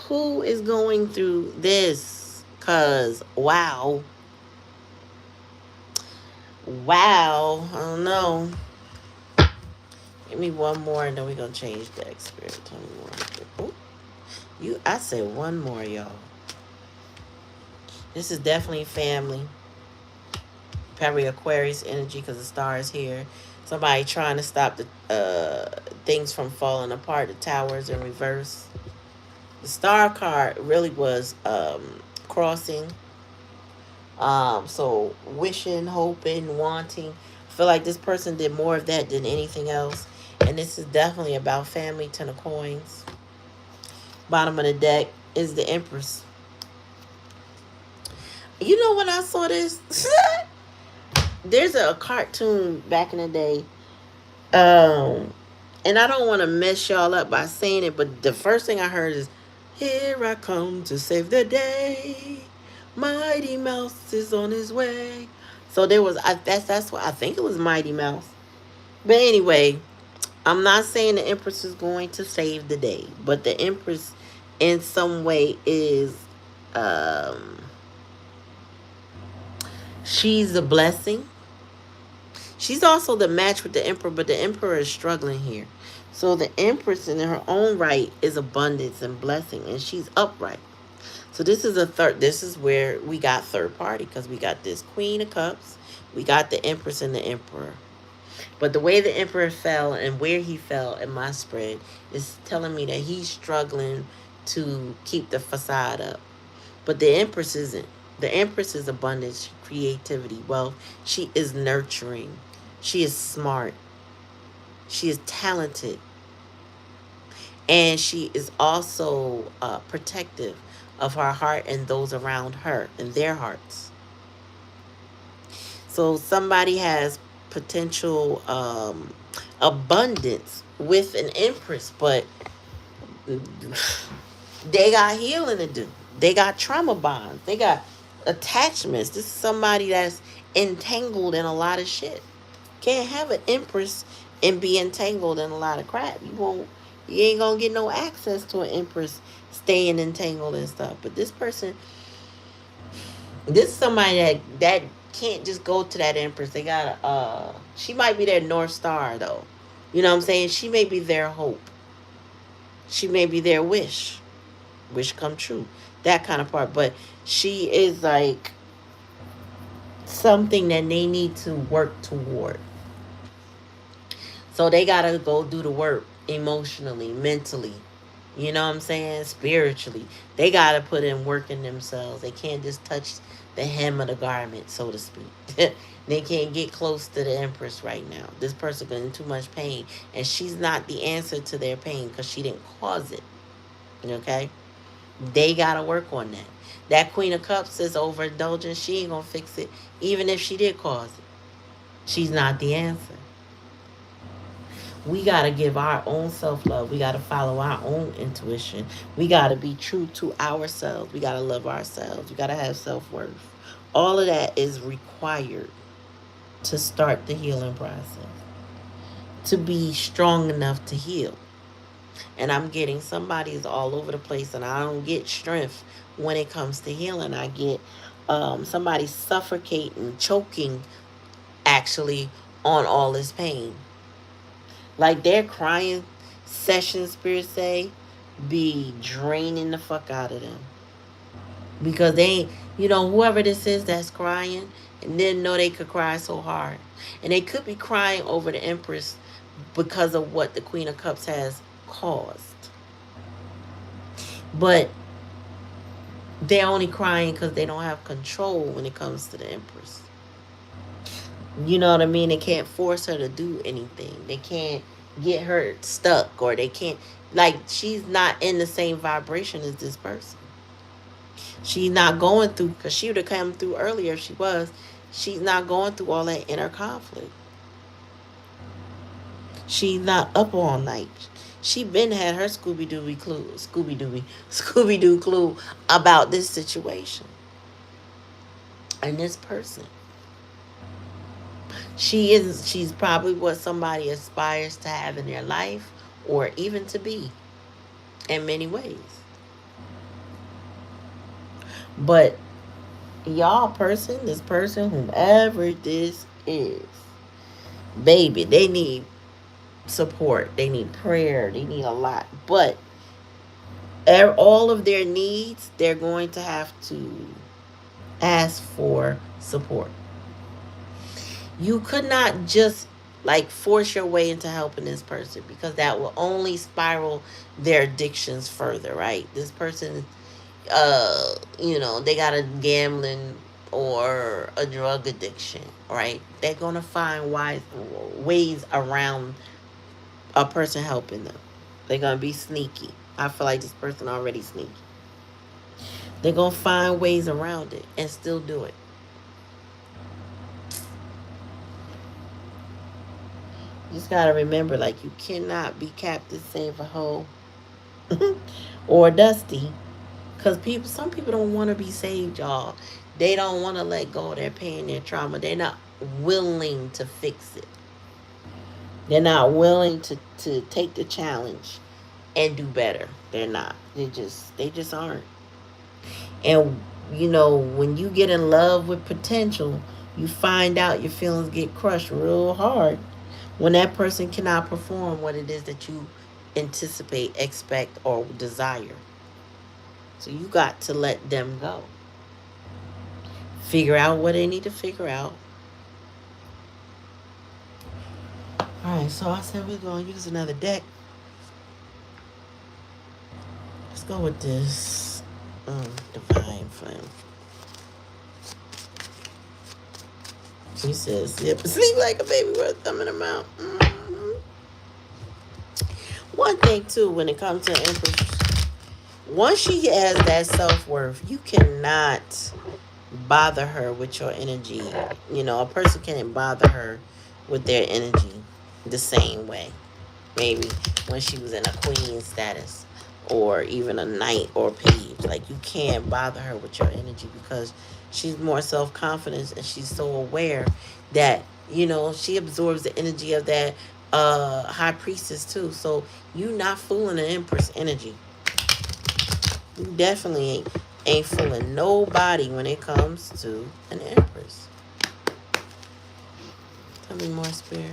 Who is going through this? Cause wow. Wow. I don't know. Give me one more and then we're gonna change deck, spirit. Tell me more. Ooh. I said one more, y'all. This is definitely family. Probably Aquarius energy, because the star is here. Somebody trying to stop the things from falling apart. The towers in reverse. The star card really was crossing. So wishing, hoping, wanting. I feel like this person did more of that than anything else. And this is definitely about family. 10 of coins. Bottom of the deck is the Empress. You know when I saw this? There's a cartoon back in the day. And I don't want to mess y'all up by saying it, but the first thing I heard is, "Here I come to save the day. Mighty Mouse is on his way." So there was, that's what I think it was, Mighty Mouse. But anyway, I'm not saying the Empress is going to save the day, but the Empress in some way is, she's a blessing. She's also the match with the Emperor, but the Emperor is struggling here. So the Empress in her own right is abundance and blessing, and she's upright. So this is this is where we got third party, because we got this Queen of Cups, we got the Empress and the Emperor. But the way the Emperor fell and where he fell in my spread is telling me that he's struggling to keep the facade up. But the Empress isn't. The Empress is abundance, creativity, wealth. She is nurturing. She is smart. She is talented. And she is also protective of her heart and those around her and their hearts. So somebody has potential abundance with an Empress, but they got healing to do. They got trauma bonds. They got attachments. This is somebody that's entangled in a lot of shit. Can't have an empress and be entangled in a lot of crap. You ain't gonna get no access to an empress staying entangled and stuff. But this person, this is somebody that can't just go to that empress. They gotta she might be their north star though. You know what I'm saying? She may be their hope. She may be their wish come true. That kind of part. But she is like something that they need to work toward. So they gotta go do the work emotionally, mentally. You know what I'm saying? Spiritually. They gotta put in work in themselves. They can't just touch the hem of the garment, so to speak. They can't get close to the Empress right now. This person in too much pain. And she's not the answer to their pain because she didn't cause it. Okay? They gotta work on that. That Queen of Cups is overindulgent. She ain't gonna fix it, even if she did cause it. She's not the answer. We got to give our own self love. We got to follow our own intuition. We got to be true to ourselves. We got to love ourselves. We got to have self worth. All of that is required to start the healing process, to be strong enough to heal. And I'm getting somebody's all over the place, and I don't get strength when it comes to healing. I get somebody suffocating, choking, actually, on all this pain. Like their crying session, spirits say, be draining the fuck out of them. Because they ain't, whoever this is that's crying and didn't know they could cry so hard. And they could be crying over the Empress because of what the Queen of Cups has caused. But they're only crying because they don't have control when it comes to the Empress. You know what I mean? They can't force her to do anything. They can't get her stuck, or they can't, like, she's not in the same vibration as this person. She's not going through, because she would have come through earlier if she was. She's not going through all that inner conflict. She's not up all night. She been had her Scooby Doo clue about this situation and this person. She's probably what somebody aspires to have in their life, or even to be, in many ways. But this person, whomever this is, baby, they need support. They need prayer. They need a lot. But all of their needs, they're going to have to ask for support. You could not just like force your way into helping this person, because that will only spiral their addictions further, right? This person, they got a gambling or a drug addiction, right? They're gonna find ways around a person helping them. They're gonna be sneaky. I feel like this person already sneaky. They're gonna find ways around it and still do it. You just gotta remember, like, you cannot be Captain Save a Hoe or Dusty, because some people don't want to be saved, y'all. They don't want to let go of their pain, their trauma. They're not willing to fix it. They're not willing to take the challenge and do better. They're not. They just aren't. And when you get in love with potential, you find out your feelings get crushed real hard when that person cannot perform what it is that you anticipate, expect, or desire. So you got to let them go. Figure out what they need to figure out. Alright, so I said we're going to use another deck. Let's go with this Divine Flame. He says, sleep like a baby with a thumb in her mouth. Mm-hmm. One thing, too, when it comes to Empress, once she has that self-worth, you cannot bother her with your energy. A person can't bother her with their energy the same way. Maybe when she was in a queen status, or even a knight or page. Like, you can't bother her with your energy because she's more self-confident, and she's so aware that, she absorbs the energy of that high priestess too. So you not fooling the Empress energy. You definitely ain't fooling nobody when it comes to an Empress. Tell me more, Spirit.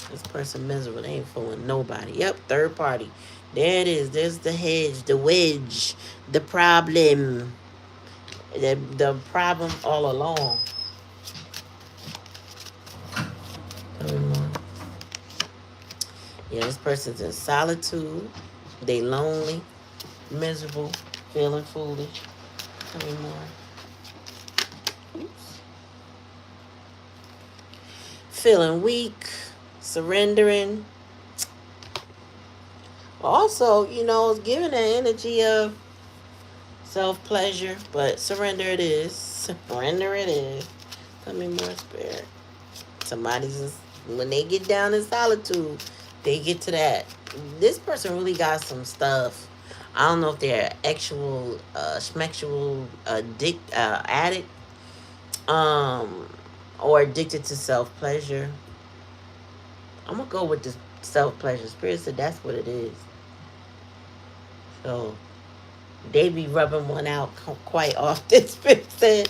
This person miserable. They ain't fooling nobody. Yep, third party. There it is. There's the hedge, the wedge, the problem. The problem all along. Tell me more. Yeah, this person's in solitude. They lonely, miserable, feeling foolish. Tell me more. Oops. Feeling weak, surrendering. Also, it's giving the energy of self-pleasure, but surrender it is. Surrender it is. Tell me more, Spirit. When they get down in solitude, they get to that. This person really got some stuff. I don't know if they're actual schmexual addict, or addicted to self-pleasure. I'm gonna go with this self-pleasure. Spirit said that's what it is. So they be rubbing one out quite often. Spirit said,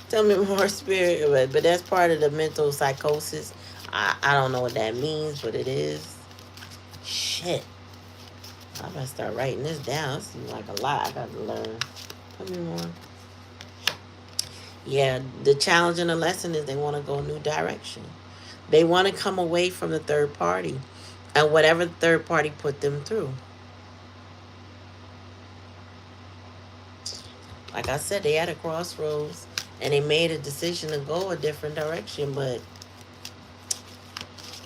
tell me more, Spirit. But that's part of the mental psychosis. I don't know what that means, but it is. Shit. I'm going to start writing this down. It seems like a lot I got to learn. Tell me more. Yeah, the challenge and the lesson is they want to go a new direction. They want to come away from the third party and whatever the third party put them through. Like I said, they at a crossroads and they made a decision to go a different direction, but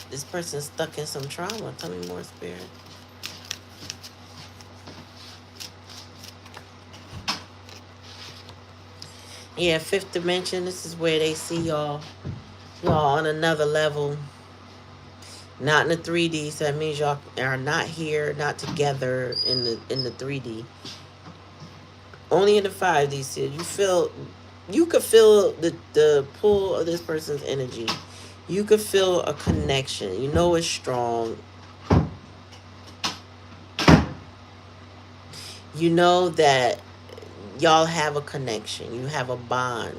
this person's stuck in some trauma. Tell me more, Spirit. Yeah, fifth dimension. This is where they see y'all on another level. Not in the 3D. So that means y'all are not here, not together in the 3D. Only in the 5D. So you could feel the pull of this person's energy. You could feel a connection. It's strong. You know that y'all have a connection. You have a bond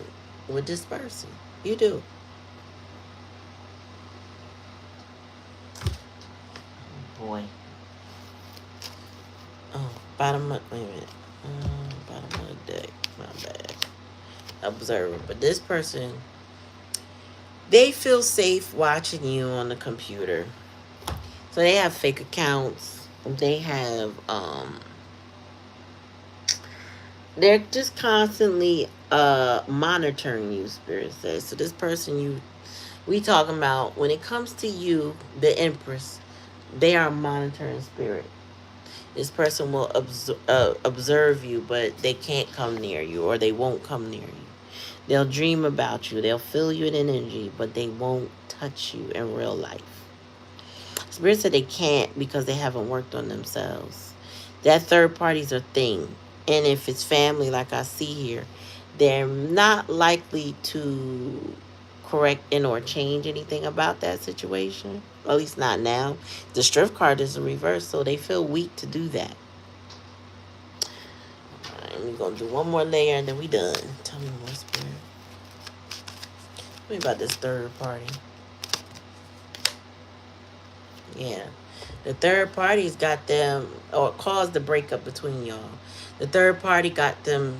with this person. You do. Boy. Oh, bottom of, wait a minute. Bottom of the deck. My bad. Observer. But this person, they feel safe watching you on the computer. So they have fake accounts. They have, they're just constantly monitoring you, Spirit says. So this person we talking about, when it comes to you, the Empress, they are monitoring spirit. This person will observe you, but they can't come near you, or they won't come near you. They'll dream about you. They'll feel you in energy, but they won't touch you in real life. Spirit said they can't because they haven't worked on themselves. That third party's a thing. And if it's family, like I see here, they're not likely to correct and or change anything about that situation. At least not now. The Strength card is a reverse, so they feel weak to do that. All right, we're going to do one more layer and then we done. Tell me more, Spirit. Tell me about this third party. Yeah. The third party's got them, or caused the breakup between y'all. The third party got them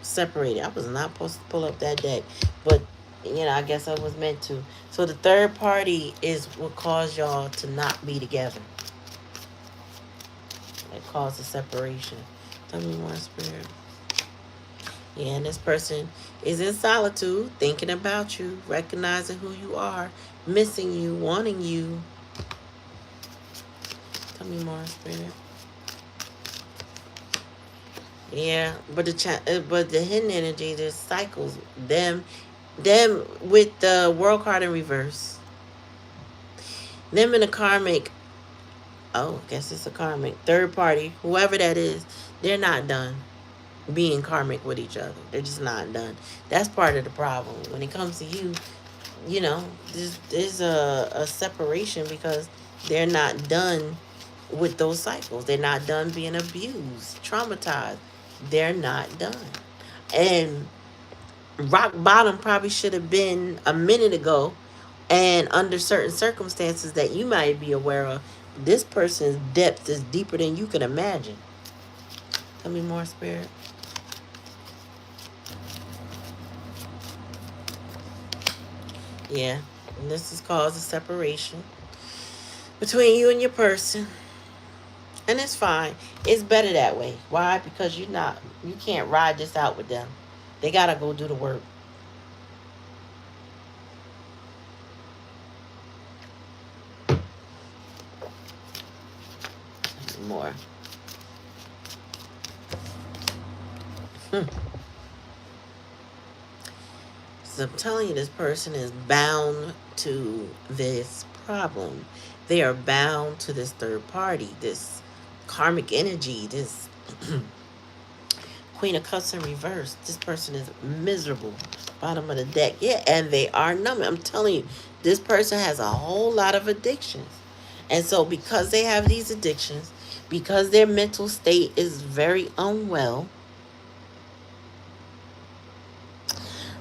separated. I was not supposed to pull up that deck, but I guess I was meant to. So the third party is what caused y'all to not be together. It caused a separation. Tell me more, Spirit. Yeah, and this person is in solitude, thinking about you, recognizing who you are, missing you, wanting you. Tell me more, Spirit. Yeah, but the hidden energy, there's cycles. Them with the world card in reverse. Them in the karmic Oh, guess it's a karmic third party, whoever that is. They're not done being karmic with each other. They're just not done. That's part of the problem. When it comes to you, you know, there's a separation because they're not done with those cycles. They're not done being abused, traumatized. They're not done. And rock bottom probably should have been a minute ago, and under certain circumstances that you might be aware of, this person's depth is deeper than you can imagine. Tell me more, spirit. Yeah, and this has caused a separation between you and your person, and it's fine. It's better that way. Why? Because you can't ride this out with them. They gotta go do the work. More. Hmm. So I'm telling you, this person is bound to this problem. They are bound to this third party, this karmic energy, this Queen of Cups in reverse. This person is miserable. Bottom of the deck. Yeah, and they are numb. I'm telling you, this person has a whole lot of addictions. And so because they have these addictions, because their mental state is very unwell,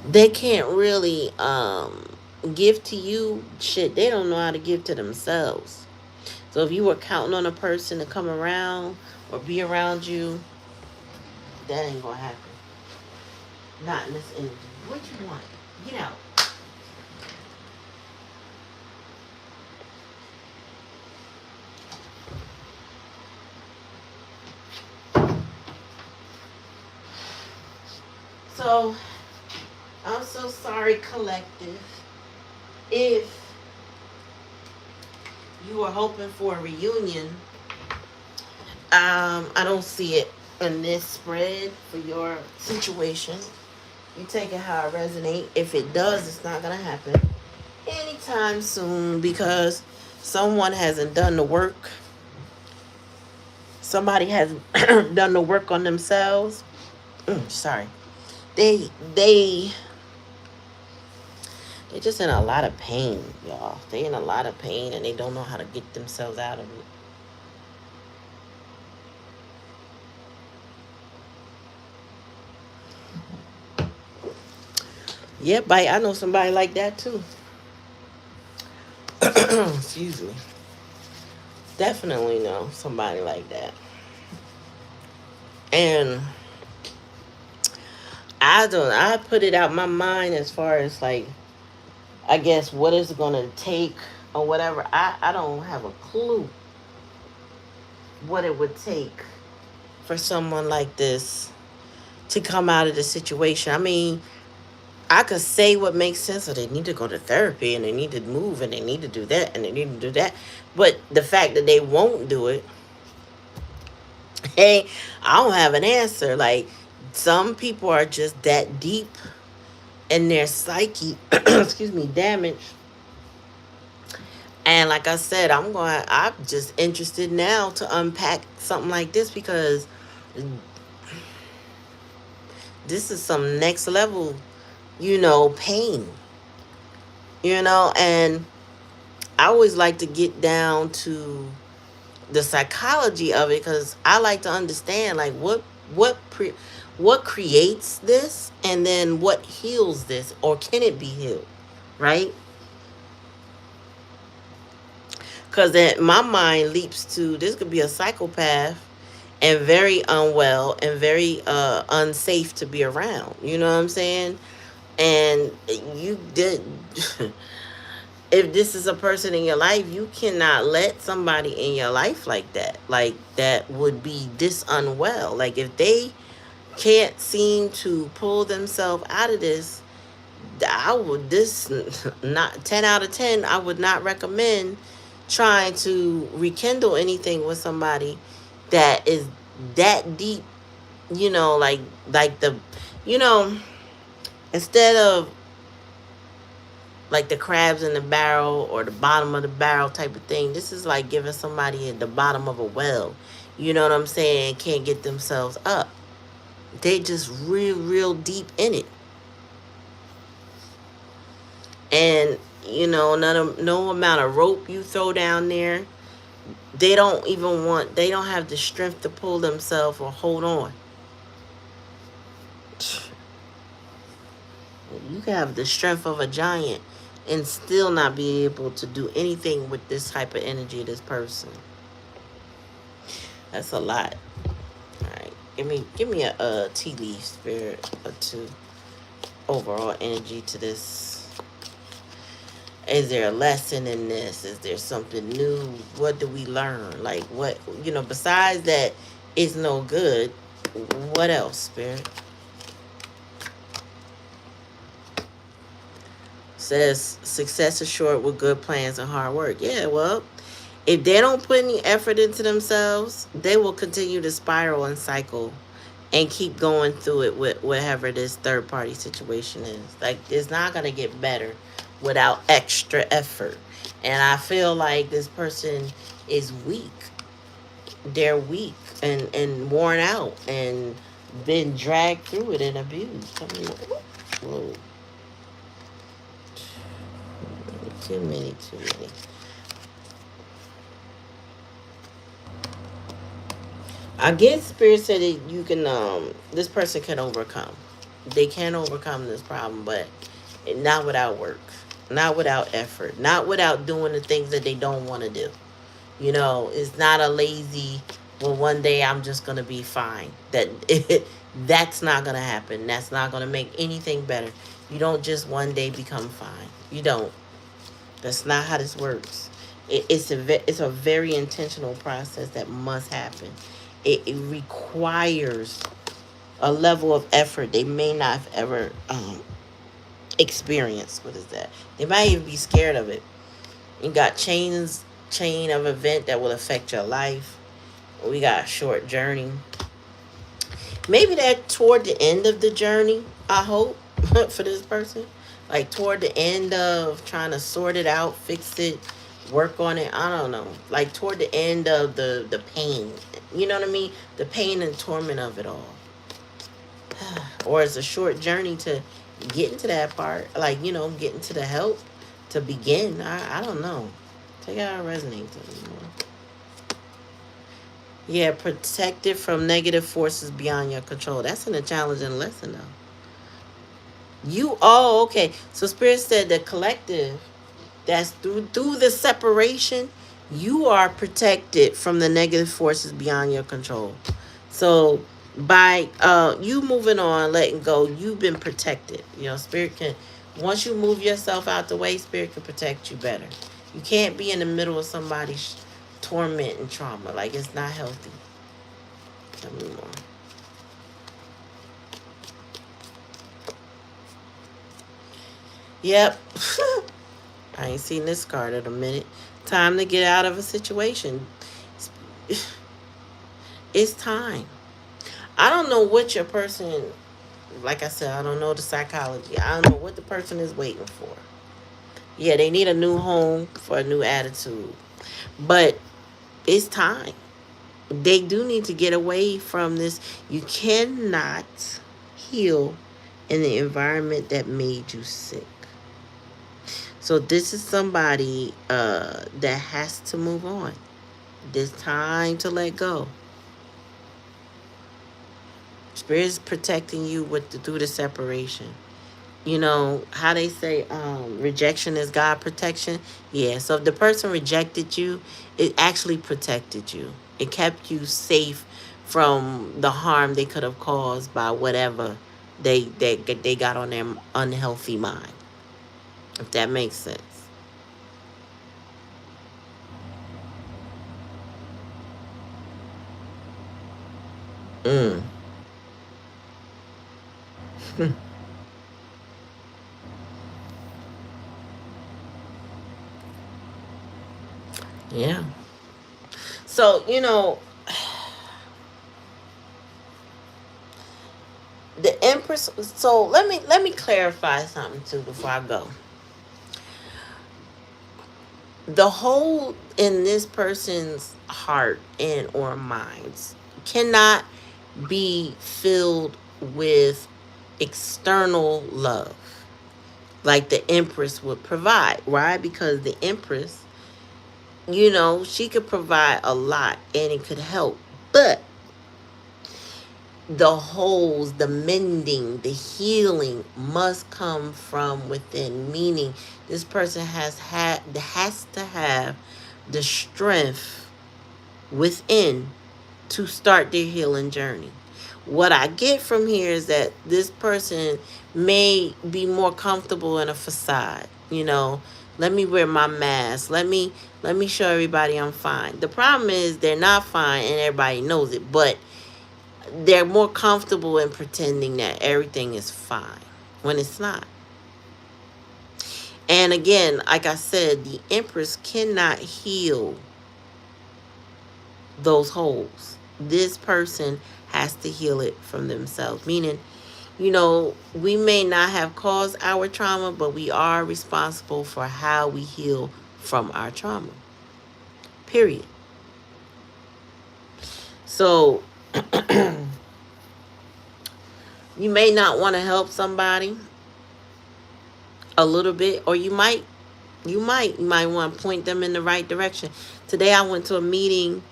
they can't really give to you shit they don't know how to give to themselves. So if you were counting on a person to come around or be around you, that ain't gonna happen. Not in this energy. What you want? Get out. So I'm so sorry, collective. If you were hoping for a reunion, I don't see it in this spread for your situation. You take it how it resonates. If it does, it's not gonna happen anytime soon because someone hasn't done the work. Somebody hasn't done the work on themselves. Sorry. They they they're just in a lot of pain, y'all. They in a lot of pain and they don't know how to get themselves out of it. Yeah, bite. I know somebody like that too. Excuse me. Definitely know somebody like that. And I put it out my mind as far as like, I guess what it's gonna take or whatever. I don't have a clue what it would take for someone like this to come out of the situation. I mean, I could say what makes sense, or they need to go to therapy and they need to move and they need to do that and they need to do that. But the fact that they won't do it, hey, I don't have an answer. Like, some people are just that deep in their psyche, excuse me, damaged. And like I said, I'm just interested now to unpack something like this because this is some next level, pain, and I always like to get down to the psychology of it because I like to understand like what creates this and then what heals this, or can it be healed, right? Because then my mind leaps to this could be a psychopath and very unwell and very unsafe to be around. You know what I'm saying? And you did. If this is a person in your life, you cannot let somebody in your life like that. Like, that would be this unwell. Like, if they can't seem to pull themselves out of this, I would this not 10 out of 10. I would not recommend trying to rekindle anything with somebody that is that deep. Like the, you know, instead of like the crabs in the barrel or the bottom of the barrel type of thing. This is like giving somebody at the bottom of a well. You know what I'm saying? Can't get themselves up. They just real deep in it. And no amount of rope you throw down there, they don't have the strength to pull themselves or hold on. You can have the strength of a giant and still not be able to do anything with this type of energy of this person. That's a lot. All right, give me a tea leaf spirit or two. Overall energy to this. Is there a lesson in this? Is there something new? What do we learn? Like what, besides that it's no good, what else, spirit? Says success is short with good plans and hard work. Yeah, well, if they don't put any effort into themselves, they will continue to spiral and cycle and keep going through it with whatever this third party situation is. Like, it's not going to get better without extra effort. And I feel like this person is weak. They're weak and worn out and been dragged through it and abused. I mean, whoa. Too many. I guess Spirit said that you can, this person can overcome. They can overcome this problem, but not without work, not without effort, not without doing the things that they don't want to do. It's not a lazy, well, one day I'm just going to be fine. That's not going to happen. That's not going to make anything better. You don't just one day become fine. You don't. That's not how this works. It's a very intentional process that must happen. It requires a level of effort they may not have ever experienced. What is that? They might even be scared of it. You got chain of event that will affect your life. We got a short journey. Maybe that toward the end of the journey, I hope, for this person. Like toward the end of trying to sort it out, fix it, work on it. I don't know. Like toward the end of the pain. You know what I mean? The pain and torment of it all. Or it's a short journey to get into that part. Like, getting to the help to begin. I don't know. Take out how it resonates. Yeah, protected from negative forces beyond your control. That's in a challenging lesson, though. Okay. So Spirit said the collective, that's through the separation, you are protected from the negative forces beyond your control. So by you moving on, letting go, you've been protected. Spirit can, once you move yourself out the way, Spirit can protect you better. You can't be in the middle of somebody's torment and trauma. Like, it's not healthy. Tell me more. Yep. I ain't seen this card in a minute. Time to get out of a situation. It's time. I don't know what your person, like I said, I don't know the psychology. I don't know what the person is waiting for. Yeah, they need a new home for a new attitude. But it's time. They do need to get away from this. You cannot heal in the environment that made you sick. So this is somebody that has to move on. There's time to let go. Spirit is protecting you through the separation. How they say rejection is God protection. Yeah, so if the person rejected you, it actually protected you. It kept you safe from the harm they could have caused by whatever they got on their unhealthy mind, if that makes sense. Mm. Yeah. So, the Empress. So let me clarify something too before I go. the hole in this person's heart and or minds cannot be filled with external love like the Empress would provide. Why? Because the Empress, she could provide a lot and it could help. But the holes, the mending, the healing must come from within. Meaning, this person has to have the strength within to start their healing journey. What I get from here is that this person may be more comfortable in a facade. Let me wear my mask. Let me show everybody I'm fine. The problem is they're not fine and everybody knows it, but they're more comfortable in pretending that everything is fine when it's not. And again, like I said, the Empress cannot heal those holes. This person has to heal it from themselves. Meaning, we may not have caused our trauma, but we are responsible for how we heal from our trauma. Period. So, you may not want to help somebody a little bit, or you might want to point them in the right direction. Today I went to a meeting.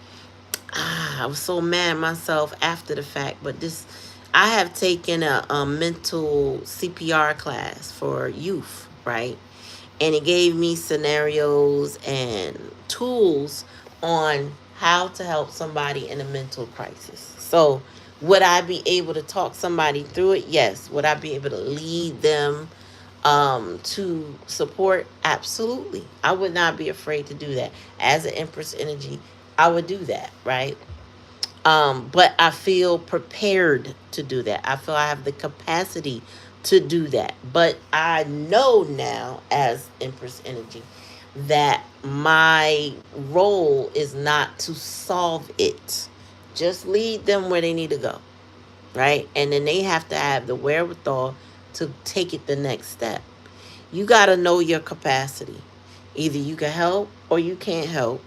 I was so mad at myself after the fact, but I have taken a mental CPR class for youth, right? And it gave me scenarios and tools on how to help somebody in a mental crisis. So, would I be able to talk somebody through it? Yes. Would I be able to lead them to support? Absolutely. I would not be afraid to do that. As an Empress energy, I would do that, right? But I feel prepared to do that. I feel I have the capacity to do that. But I know now, as Empress energy, that my role is not to solve it. Just lead them where they need to go, right? And then they have to have the wherewithal to take it the next step. You got to know your capacity. Either you can help or you can't help,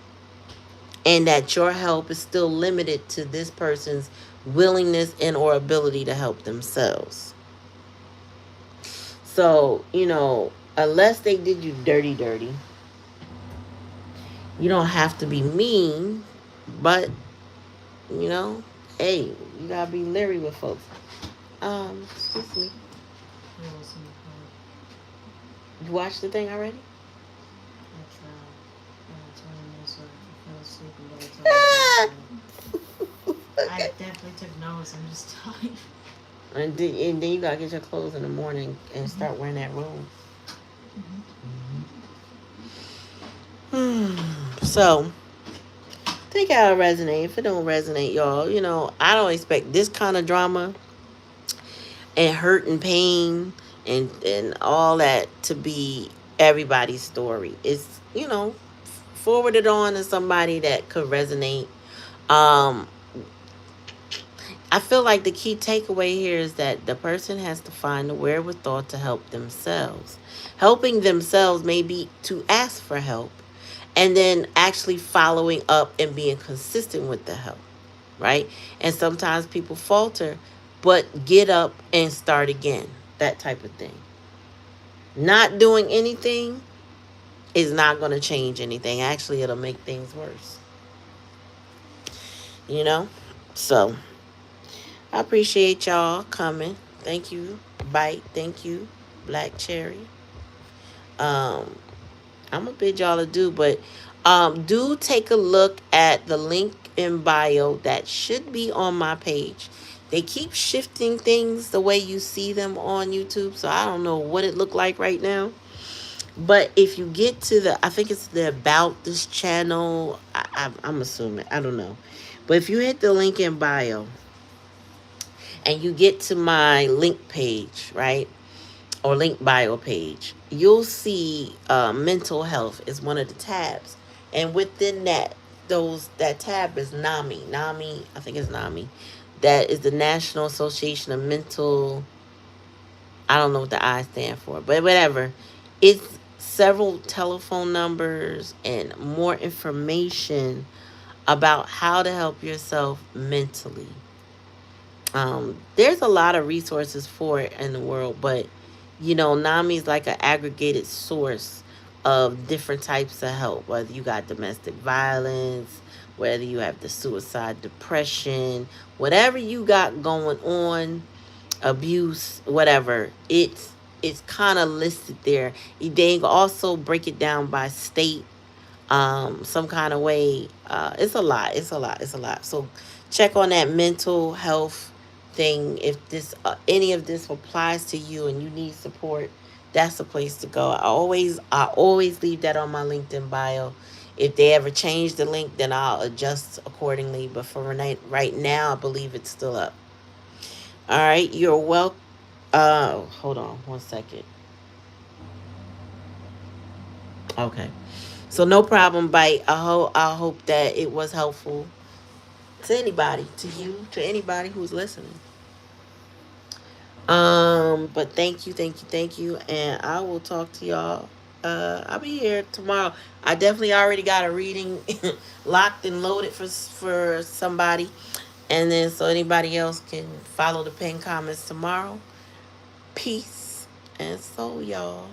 and that your help is still limited to this person's willingness and or ability to help themselves. So, unless they did you dirty, you don't have to be mean, but, hey, you gotta be leery with folks. Excuse me. You watched the thing already? I definitely took notes. I'm just telling you. And then you gotta get your clothes in the morning and start wearing that robe. So, think how it resonate. If it don't resonate, y'all, I don't expect this kind of drama and hurt and pain and all that to be everybody's story. It's, forward it on to somebody that could resonate. Um, I feel like the key takeaway here is that the person has to find the wherewithal to help themselves. Helping themselves may be to ask for help and then actually following up and being consistent with the help, right? And sometimes people falter, but get up and start again, that type of thing. Not doing anything is not going to change anything. Actually, it'll make things worse, you know? So, I appreciate y'all coming. Thank you, Bite. Thank you, Black Cherry. Um, I'm gonna bid y'all adieu, but do take a look at the link in bio that should be on my page. They keep shifting things the way you see them on YouTube, so I don't know what it looked like right now. But if you get to I think it's the about this channel. I'm assuming, I don't know, but if you hit the link in bio and you get to my link page, right? Or link bio page, you'll see mental health is one of the tabs. And within that tab is NAMI. NAMI, I think it's NAMI. That is the National Association of Mental, I don't know what the I stand for, but whatever. It's several telephone numbers, and more information about how to help yourself mentally. There's a lot of resources for it in the world, but NAMI is like an aggregated source of different types of help, whether you got domestic violence, whether you have the suicide, depression, whatever you got going on, abuse, whatever. It's kind of listed there. They also break it down by state, some kind of way. It's a lot. It's a lot. So check on that mental health thing. If this any of this applies to you and you need support, that's the place to go. I always leave that on my LinkedIn bio. If they ever change the link, then I'll adjust accordingly. But for right now, I believe it's still up. All right, you're welcome. Hold on one second. Okay. So no problem, bite. I hope that it was helpful to anybody, to you, to anybody who's listening. But thank you, and I will talk to y'all. I'll be here tomorrow. I definitely already got a reading locked and loaded for somebody, and then so anybody else can follow the pin comments tomorrow. Peace and so y'all.